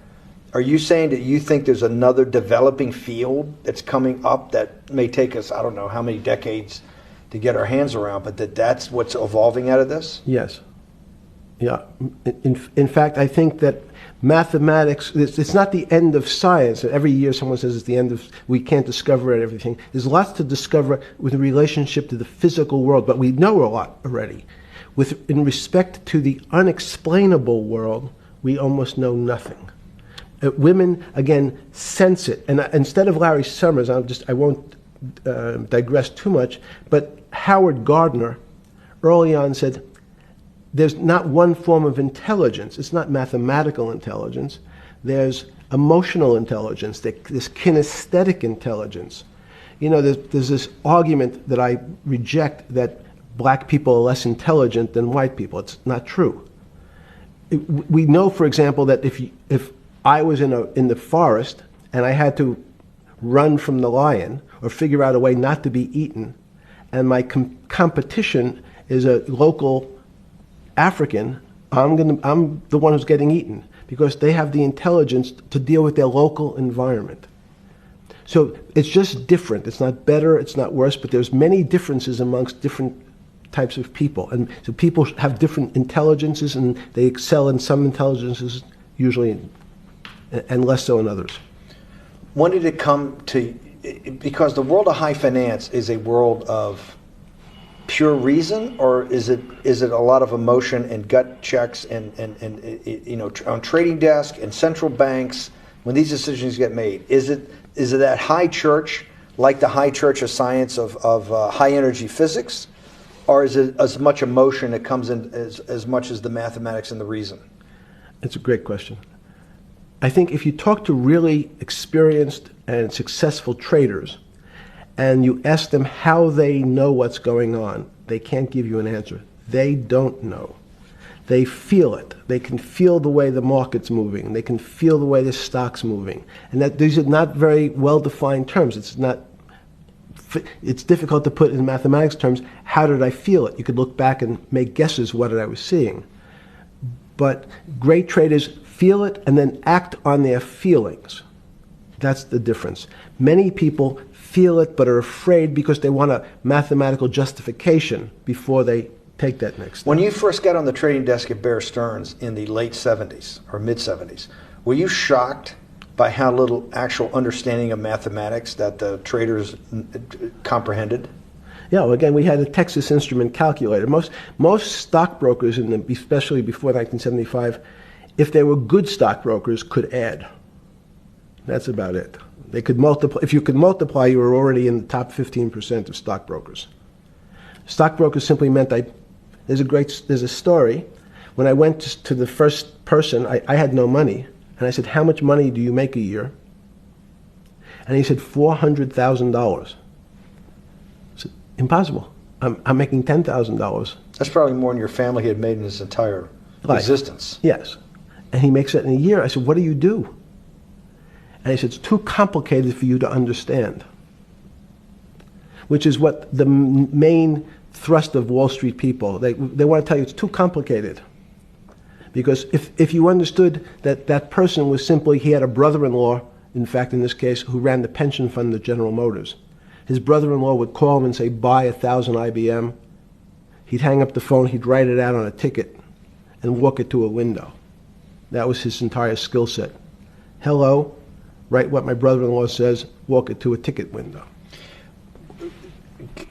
Are you saying that you think there's another developing field that's coming up that may take us, I don't know how many decades to get our hands around, but that's what's evolving out of this? Yes. Yeah. In fact, I think that mathematics, it's not the end of science. Every year someone says it's the end of, we can't discover everything. There's lots to discover with relationship to the physical world, but we know a lot already. In respect to the unexplainable world, we almost know nothing. Women, again, sense it. And instead of Larry Summers, I won't digress too much, but Howard Gardner early on said, there's not one form of intelligence. It's not mathematical intelligence. There's emotional intelligence, this kinesthetic intelligence. There's this argument that I reject that black people are less intelligent than white people. It's not true. We know, for example, that if I was in the forest and I had to run from the lion or figure out a way not to be eaten, and my competition is a local African, I'm the one who's getting eaten because they have the intelligence to deal with their local environment. So it's just different. It's not better, it's not worse, but there's many differences amongst different types of people. And so people have different intelligences, and they excel in some intelligences usually, and less so in others. When did it come to, because the world of high finance is a world of pure reason, or is it a lot of emotion and gut checks and on trading desk and central banks when these decisions get made? Is it that high church, like the high church of science of high energy physics, or is it as much emotion that comes in as much as the mathematics and the reason? It's a great question. I think if you talk to really experienced and successful traders and you ask them how they know what's going on, they can't give you an answer. They don't know. They feel it. They can feel the way the market's moving. They can feel the way the stock's moving. And that these are not very well-defined terms. It's difficult to put in mathematics terms, how did I feel it? You could look back and make guesses what I was seeing. But great traders feel it and then act on their feelings. That's the difference. Many people feel it but are afraid because they want a mathematical justification before they take that next step. When you first got on the trading desk at Bear Stearns in the late 70s or mid 70s, were you shocked by how little actual understanding of mathematics that the traders comprehended? Yeah, well, again, we had a Texas Instrument calculator. Most stockbrokers, especially before 1975, if they were good stockbrokers, could add. That's about it. They could multiply. If you could multiply, you were already in the top 15% of stockbrokers. Stockbrokers simply meant there's a story. When I went to the first person, I had no money. And I said, how much money do you make a year? And he said, $400,000. I said, impossible. I'm making $10,000. That's probably more than your family had made in his entire existence. Yes. And he makes it in a year. I said, what do you do? And he said, it's too complicated for you to understand, which is what the main thrust of Wall Street people, they want to tell you it's too complicated. Because if you understood that that person was simply, he had a brother-in-law, in fact, in this case, who ran the pension fund at General Motors. His brother-in-law would call him and say, buy 1,000 IBM. He'd hang up the phone, he'd write it out on a ticket and walk it to a window. That was his entire skill set. Hello, write what my brother-in-law says, walk it to a ticket window.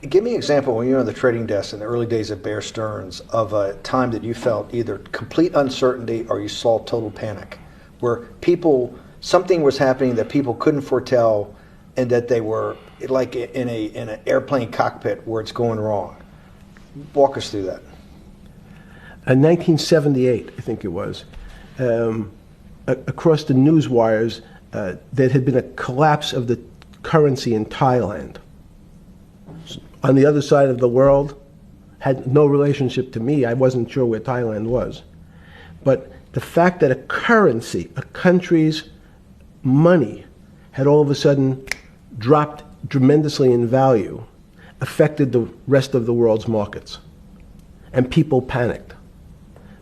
Give me an example when you were on the trading desk in the early days of Bear Stearns of a time that you felt either complete uncertainty or you saw total panic, where people, something was happening that people couldn't foretell and that they were like in an airplane cockpit where it's going wrong. Walk us through that. In 1978, I think it was, across the news wires, there had been a collapse of the currency in Thailand. On the other side of the world, had no relationship to me. I wasn't sure where Thailand was. But the fact that a currency, a country's money, had all of a sudden dropped tremendously in value affected the rest of the world's markets. And people panicked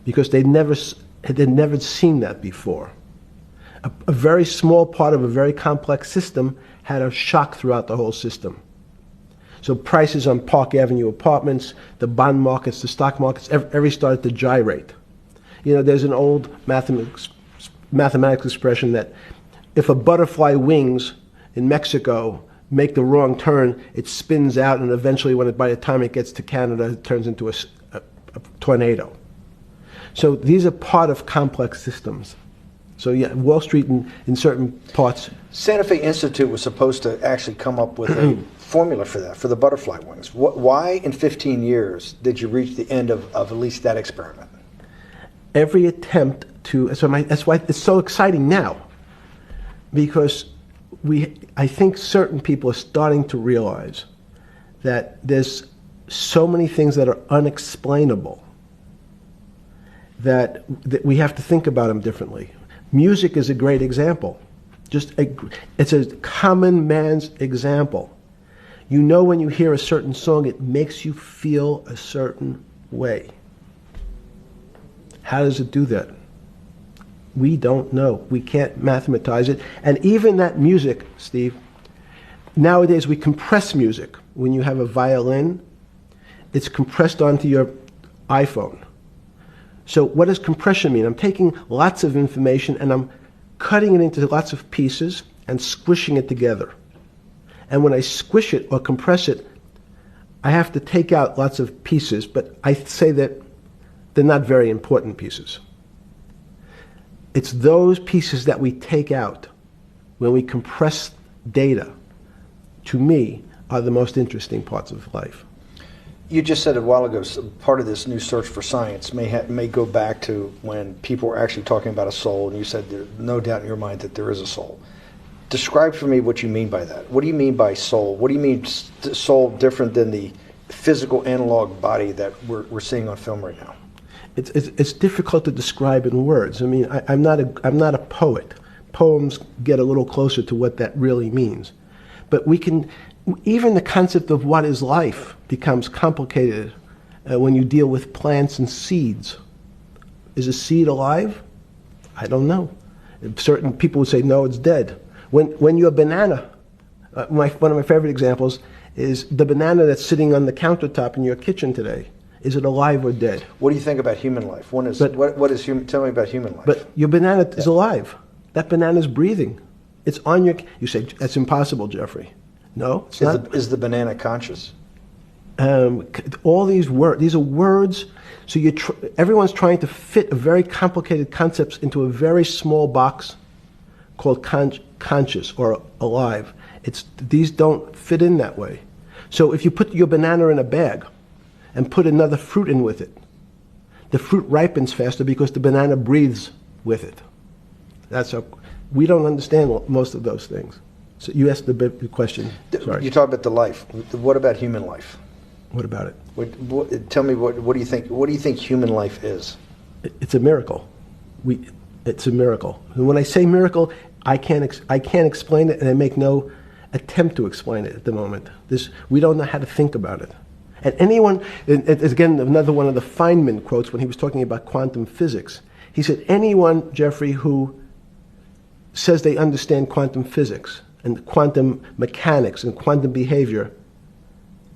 because they'd never seen that before. A very small part of a very complex system had a shock throughout the whole system. So prices on Park Avenue apartments, the bond markets, the stock markets, every started to gyrate. You know, there's an old mathematics expression that if a butterfly wings in Mexico make the wrong turn, it spins out, and eventually, by the time it gets to Canada, it turns into a tornado. So these are part of complex systems. So yeah, Wall Street in certain parts. Santa Fe Institute was supposed to actually come up with a formula for that, for the butterfly wings. Why in 15 years did you reach the end of at least that experiment? Every attempt to, that's why it's so exciting now, because I think certain people are starting to realize that there's so many things that are unexplainable that we have to think about them differently. Music is a great example. It's a common man's example. You know, when you hear a certain song, it makes you feel a certain way. How does it do that? We don't know. We can't mathematize it. And even that music, Steve, nowadays we compress music. When you have a violin, it's compressed onto your iPhone. So what does compression mean? I'm taking lots of information and I'm cutting it into lots of pieces and squishing it together. And when I squish it or compress it, I have to take out lots of pieces, but I say that they're not very important pieces. It's those pieces that we take out when we compress data, to me, are the most interesting parts of life. You just said a while ago, part of this new search for science may go back to when people were actually talking about a soul, and you said there's no doubt in your mind that there is a soul. Describe for me what you mean by that. What do you mean by soul? What do you mean soul different than the physical analog body that we're seeing on film right now? It's difficult to describe in words. I mean, I'm not a poet. Poems get a little closer to what that really means. But even the concept of what is life becomes complicated when you deal with plants and seeds. Is a seed alive? I don't know. Certain people would say, no, it's dead. When you're a banana, one of my favorite examples is the banana that's sitting on the countertop in your kitchen today. Is it alive or dead? What do you think about human life? What is human? Tell me about human life. But your banana is alive. That banana is breathing. It's on your. You say that's impossible, Jeffrey. No, it's not. Is the banana conscious? All these words. These are words. So everyone's trying to fit a very complicated concepts into a very small box called conscious or alive. These don't fit in that way. So if you put your banana in a bag and put another fruit in with it, the fruit ripens faster because the banana breathes with it. We don't understand most of those things. So you asked the big question. Sorry. You talk about the life. What about human life? What about it? Tell me what do you think? What do you think human life is? It's a miracle. It's a miracle. And when I say miracle, I can't explain it, and I make no attempt to explain it at the moment. We don't know how to think about it. And anyone, it's again, another one of the Feynman quotes when he was talking about quantum physics. He said, anyone, Jeffrey, who says they understand quantum physics and quantum mechanics and quantum behavior,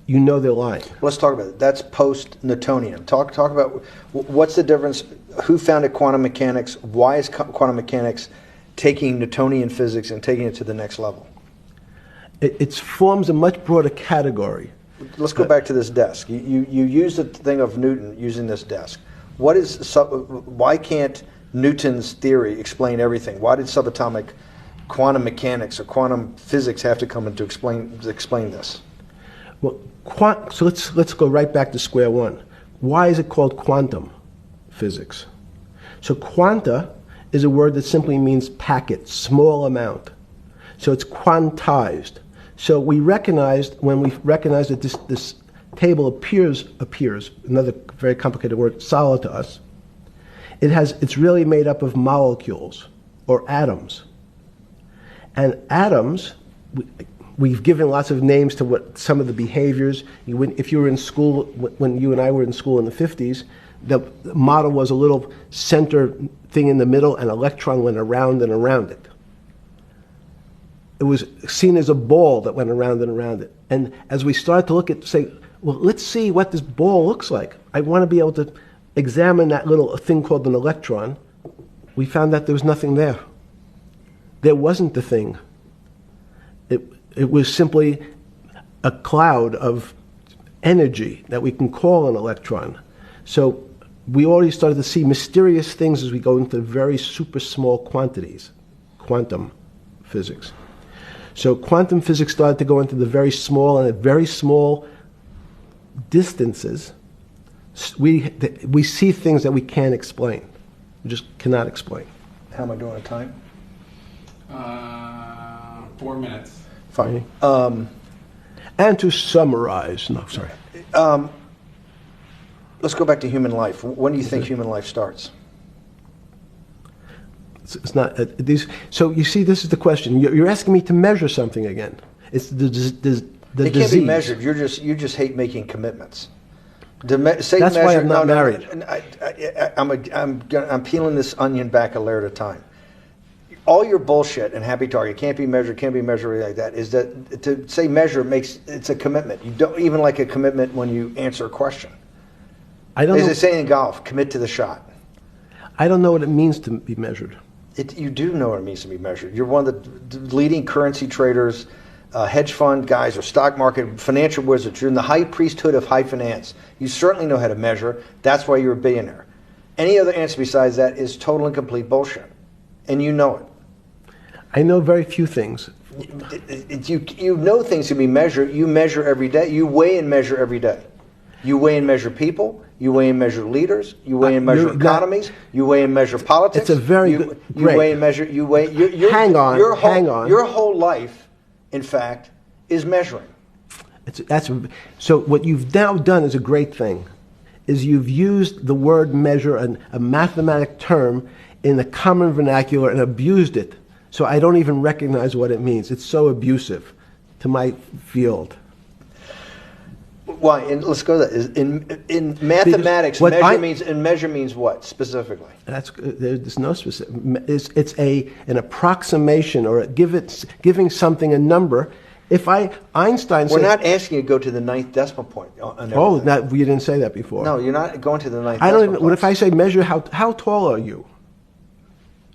you know they're lying. Let's talk about it. That's post-Newtonian. Talk about what's the difference, who founded quantum mechanics, why is quantum mechanics taking Newtonian physics and taking it to the next level? It forms a much broader category. Let's go back to this desk. You use the thing of Newton using this desk. Why can't Newton's theory explain everything? Why did subatomic quantum mechanics or quantum physics have to come in to explain this? Well, so let's go right back to square one. Why is it called quantum physics? So quanta is a word that simply means packet, small amount. So it's quantized. So we recognized, when we recognized that this table appears, another very complicated word, solid to us, it's really made up of molecules or atoms. And atoms, we've given lots of names to what some of the behaviors. If you were in school, when you and I were in school in the 50s, the model was a little center thing in the middle, and an electron went around and around it. It was seen as a ball that went around and around it. And as we started to look at, say, well, let's see what this ball looks like. I want to be able to examine that little thing called an electron. We found that there was nothing there. There wasn't the thing. It was simply a cloud of energy that we can call an electron. So we already started to see mysterious things as we go into very super small quantities, quantum physics. So quantum physics started to go into the very small, and at very small distances, we see things that we can't explain. We just cannot explain. How am I doing on time? 4 minutes. Fine. And to summarize, no, sorry. Let's go back to human life. When do you think human life starts? It's not these. So you see, this is the question. You're asking me to measure something again. It's the disease. It can't be measured. You just hate making commitments. That's why I'm not married. I'm peeling this onion back a layer at a time. All your bullshit and happy target can't be measured like that. Is that to say measure it's a commitment. You don't even like a commitment when you answer a question. I don't. As they say in golf, commit to the shot. I don't know what it means to be measured. You do know what it means to be measured. You're one of the leading currency traders, hedge fund guys, or stock market financial wizards. You're in the high priesthood of high finance. You certainly know how to measure. That's why you're a billionaire. Any other answer besides that is total and complete bullshit, and you know it. I know very few things. You know things can be measured. You measure every day. You weigh and measure every day. You weigh and measure people. You weigh and measure leaders. You weigh and measure economies. You weigh and measure politics. It's a very good. You weigh and measure. You weigh. Hang on. Your whole life, in fact, is measuring. So what you've now done is a great thing. Is you've used the word measure, a mathematic term, in the common vernacular, and abused it. So I don't even recognize what it means. It's so abusive to my field. Why? And let's go to that. In mathematics, measure means what specifically? There's no specific. It's an approximation, or giving something a number. Einstein said, we're not asking you to go to the ninth decimal point. Oh, you didn't say that before. No, you're not going to the ninth. I don't even. What if I say measure how tall are you?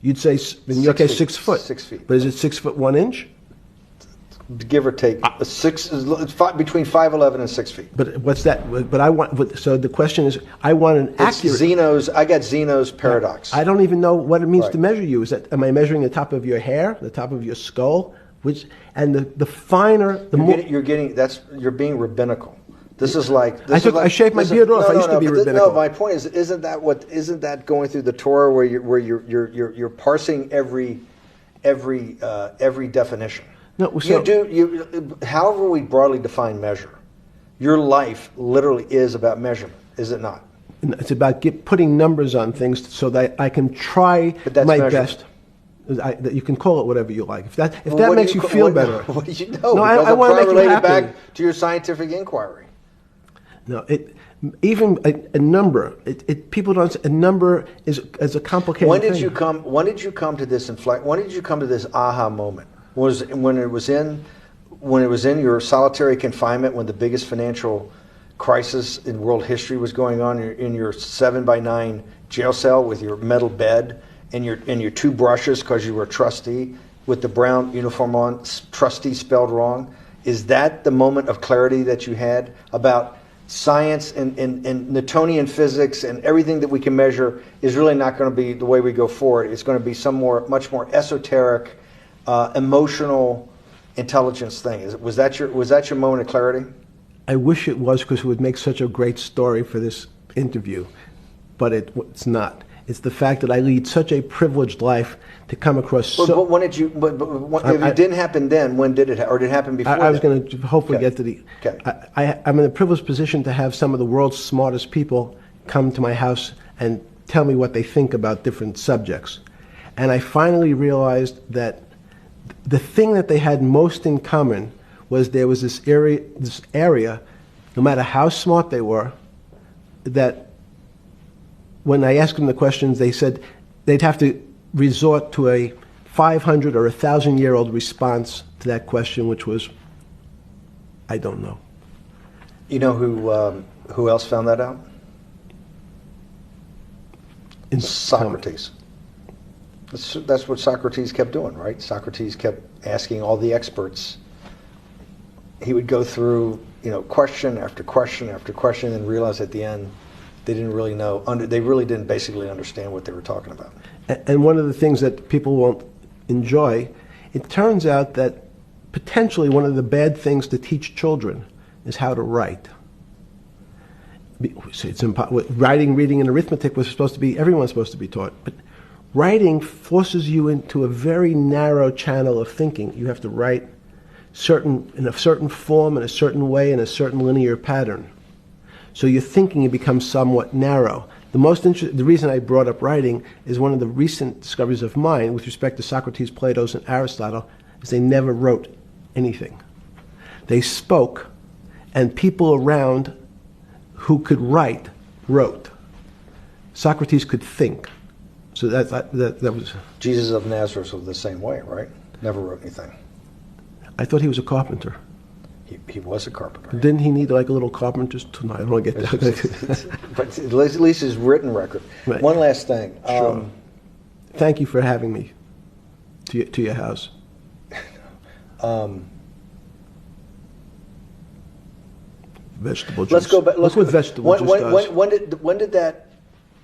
You'd say, 6 foot. 6 feet. But is it 6 foot 1 inch? Give or take, between 5'11" and 6 feet. But what's that? So the question is, I want an accurate. I got Zeno's paradox. I don't even know what it means to measure you. Am I measuring the top of your hair, the top of your skull, the finer, the more you're being rabbinical. This is like I shaved my beard off. I used to be rabbinical. No, my point is, isn't that going through the Torah where you're parsing every definition? No, so, however we broadly define measure, your life literally is about measurement, is it not? It's about putting numbers on things so that I can try my best. That you can call it whatever you like. If that What do makes you feel better. What do you know? No, Because I I'm want to trying make you relate it happy. back to your scientific inquiry. No, even a number. People don't. A number is a complicated When did thing. you come? When did you come to this When did you come to this aha moment? Was when it was in your solitary confinement, when the biggest financial crisis in world history was going on, in your 7x9 jail cell with your metal bed and your two brushes because you were a trustee with the brown uniform on, trustee spelled wrong. Is that the moment of clarity that you had about science and Newtonian physics and everything that we can measure is really not going to be the way we go forward? It's going to be much more esoteric, emotional intelligence thing. Was that your moment of clarity? I wish it was, because it would make such a great story for this interview, but it's not. It's the fact that I lead such a privileged life to come across. But when did you? If it didn't happen then, when did it? Or did it happen before? I was going to hopefully get to the. Okay. I'm in a privileged position to have some of the world's smartest people come to my house and tell me what they think about different subjects, and I finally realized that the thing that they had most in common was there was this area, no matter how smart they were, that when I asked them the questions, they said they'd have to resort to a 500 or 1,000-year-old response to that question, which was, I don't know. You know who else found that out? Socrates. That's what Socrates kept doing, right? Socrates kept asking all the experts. He would go through, question after question after question, and realize at the end they didn't really know. They really didn't basically understand what they were talking about. And one of the things that people won't enjoy, it turns out that potentially one of the bad things to teach children is how to write. Writing, reading, and arithmetic everyone's supposed to be taught, but writing forces you into a very narrow channel of thinking. You have to write in a certain form, in a certain way, in a certain linear pattern. So your thinking becomes somewhat narrow. The reason I brought up writing is one of the recent discoveries of mine with respect to Socrates, Plato, and Aristotle is they never wrote anything. They spoke, and people around who could write wrote. Socrates could think. So that was... Jesus of Nazareth was the same way, right? Never wrote anything. I thought he was a carpenter. He was a carpenter. Didn't he need like a little carpenter's tool? I don't want to get that. But at least his written record. Right. One last thing. Sure. Thank you for having me to your house. Vegetable juice. Let's go back. Look what vegetable juice does. When did that?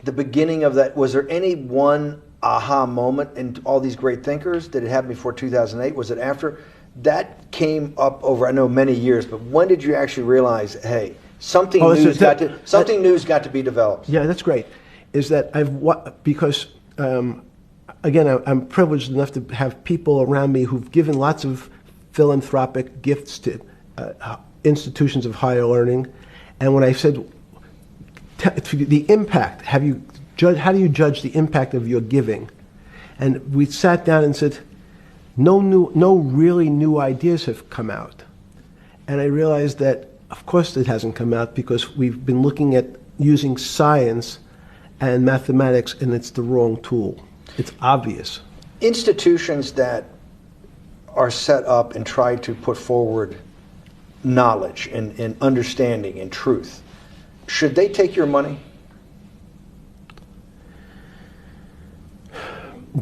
The beginning of that. Was there any one aha moment in all these great thinkers? Did it happen before 2008? Was it after? That came up over, I know, many years. But when did you actually realize, hey, something new's got to be developed? Yeah, that's great. Is that because again, I'm privileged enough to have people around me who've given lots of philanthropic gifts to institutions of higher learning, and when I said the impact, how do you judge the impact of your giving? And we sat down and said, no really new ideas have come out. And I realized that, of course, it hasn't come out because we've been looking at using science and mathematics, and it's the wrong tool. It's obvious. Institutions that are set up and try to put forward knowledge and understanding and truth, should they take your money?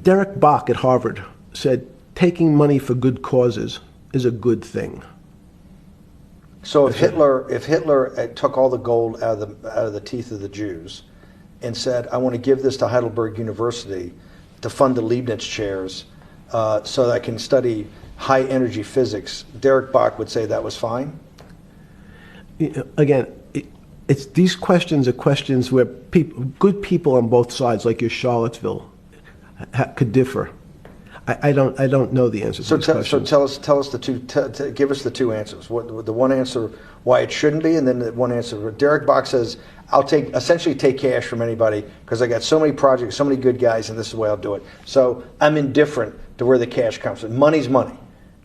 Derek Bach at Harvard said, taking money for good causes is a good thing. So if Hitler took all the gold out of the teeth of the Jews and said, I want to give this to Heidelberg University to fund the Leibniz chairs so that I can study high energy physics, Derek Bach would say that was fine? Again, these questions are questions where good people on both sides, like your Charlottesville, could differ. I don't know the answer to these questions. So tell us the two. Give us the two answers. What the one answer why it shouldn't be, and then the one answer. Derek Bach says, "I'll essentially take cash from anybody because I got so many projects, so many good guys, and this is the way I'll do it. So I'm indifferent to where the cash comes from. Money's money,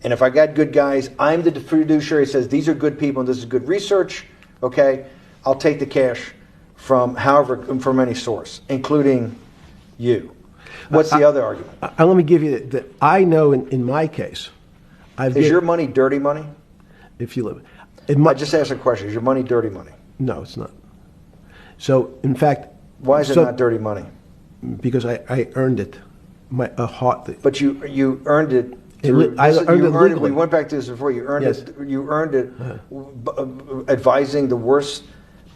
and if I got good guys, I'm the fiduciary. Says these are good people and this is good research. Okay, I'll take the cash from any source, including you." What's the other argument? Let me give you that. I know in my case, Is your money dirty money? If you live, I just asked a question. Is your money dirty money? No, it's not. So, in fact, why is it not dirty money? Because I earned it, a heart. But you earned it. I earned it legally. We went back to this before. You earned Yes. it. You earned it, advising the worst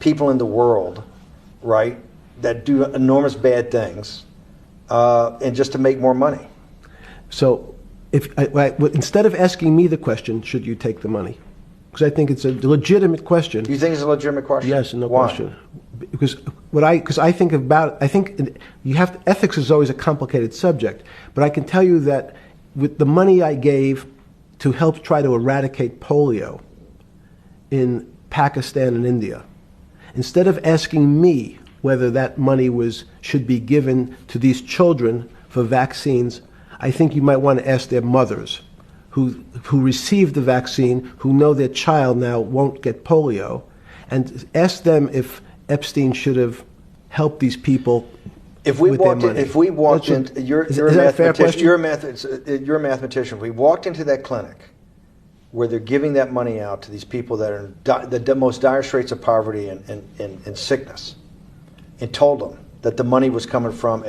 people in the world, right? That do enormous bad things. And just to make more money. So, instead of asking me the question, should you take the money? Because I think it's a legitimate question. You think it's a legitimate question? Yes, no Why? question. Because I think ethics is always a complicated subject. But I can tell you that with the money I gave to help try to eradicate polio in Pakistan and India, instead of asking me whether that money should be given to these children for vaccines, I think you might want to ask their mothers who received the vaccine, who know their child now won't get polio, and ask them if Epstein should have helped these people with their money. If we walked in, you're a mathematician. You're a mathematician. If we walked into that clinic where they're giving that money out to these people that are in the most dire straits of poverty and sickness, and told them that the money was coming from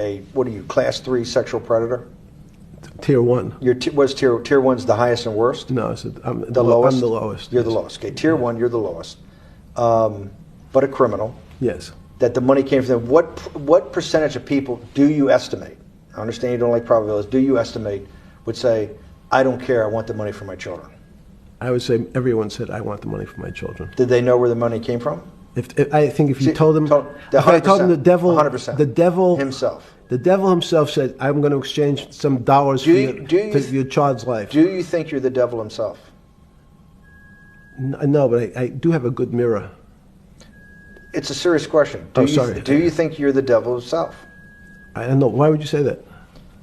class 3 sexual predator? Tier 1. Was tier 1's the highest and worst? No, I'm the lowest. I'm the lowest. You're the lowest. Okay, tier 1, you're the lowest. But a criminal. Yes. That the money came from them. What percentage of people do you estimate? I understand you don't like probabilities. Do you estimate would say, "I don't care. I want the money for my children"? I would say everyone said, "I want the money for my children." Did they know where the money came from? I think if you told them, if I told them the devil, 100%. the devil himself. The devil himself said, "I'm going to exchange some dollars for your child's life." Do you think you're the devil himself? No, but I do have a good mirror. It's a serious question. Sorry. Do you think you're the devil himself? I don't know. Why would you say that?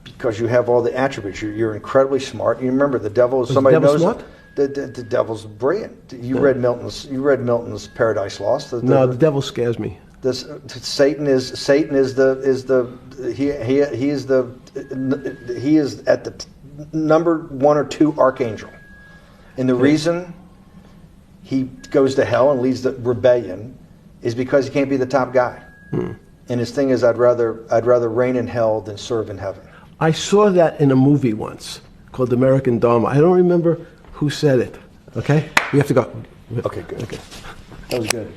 Because you have all the attributes. You're incredibly smart. You remember the devil is somebody the devil knows. Smart? The devil's brilliant. You read Milton's Paradise Lost. No, the devil scares me. Satan is at the number 1 or 2 archangel, and the reason he goes to hell and leads the rebellion is because he can't be the top guy. And his thing is, I'd rather reign in hell than serve in heaven. I saw that in a movie once called American Dharma. I don't remember who said it. Okay, we have to go. Okay, good. Okay. That was good.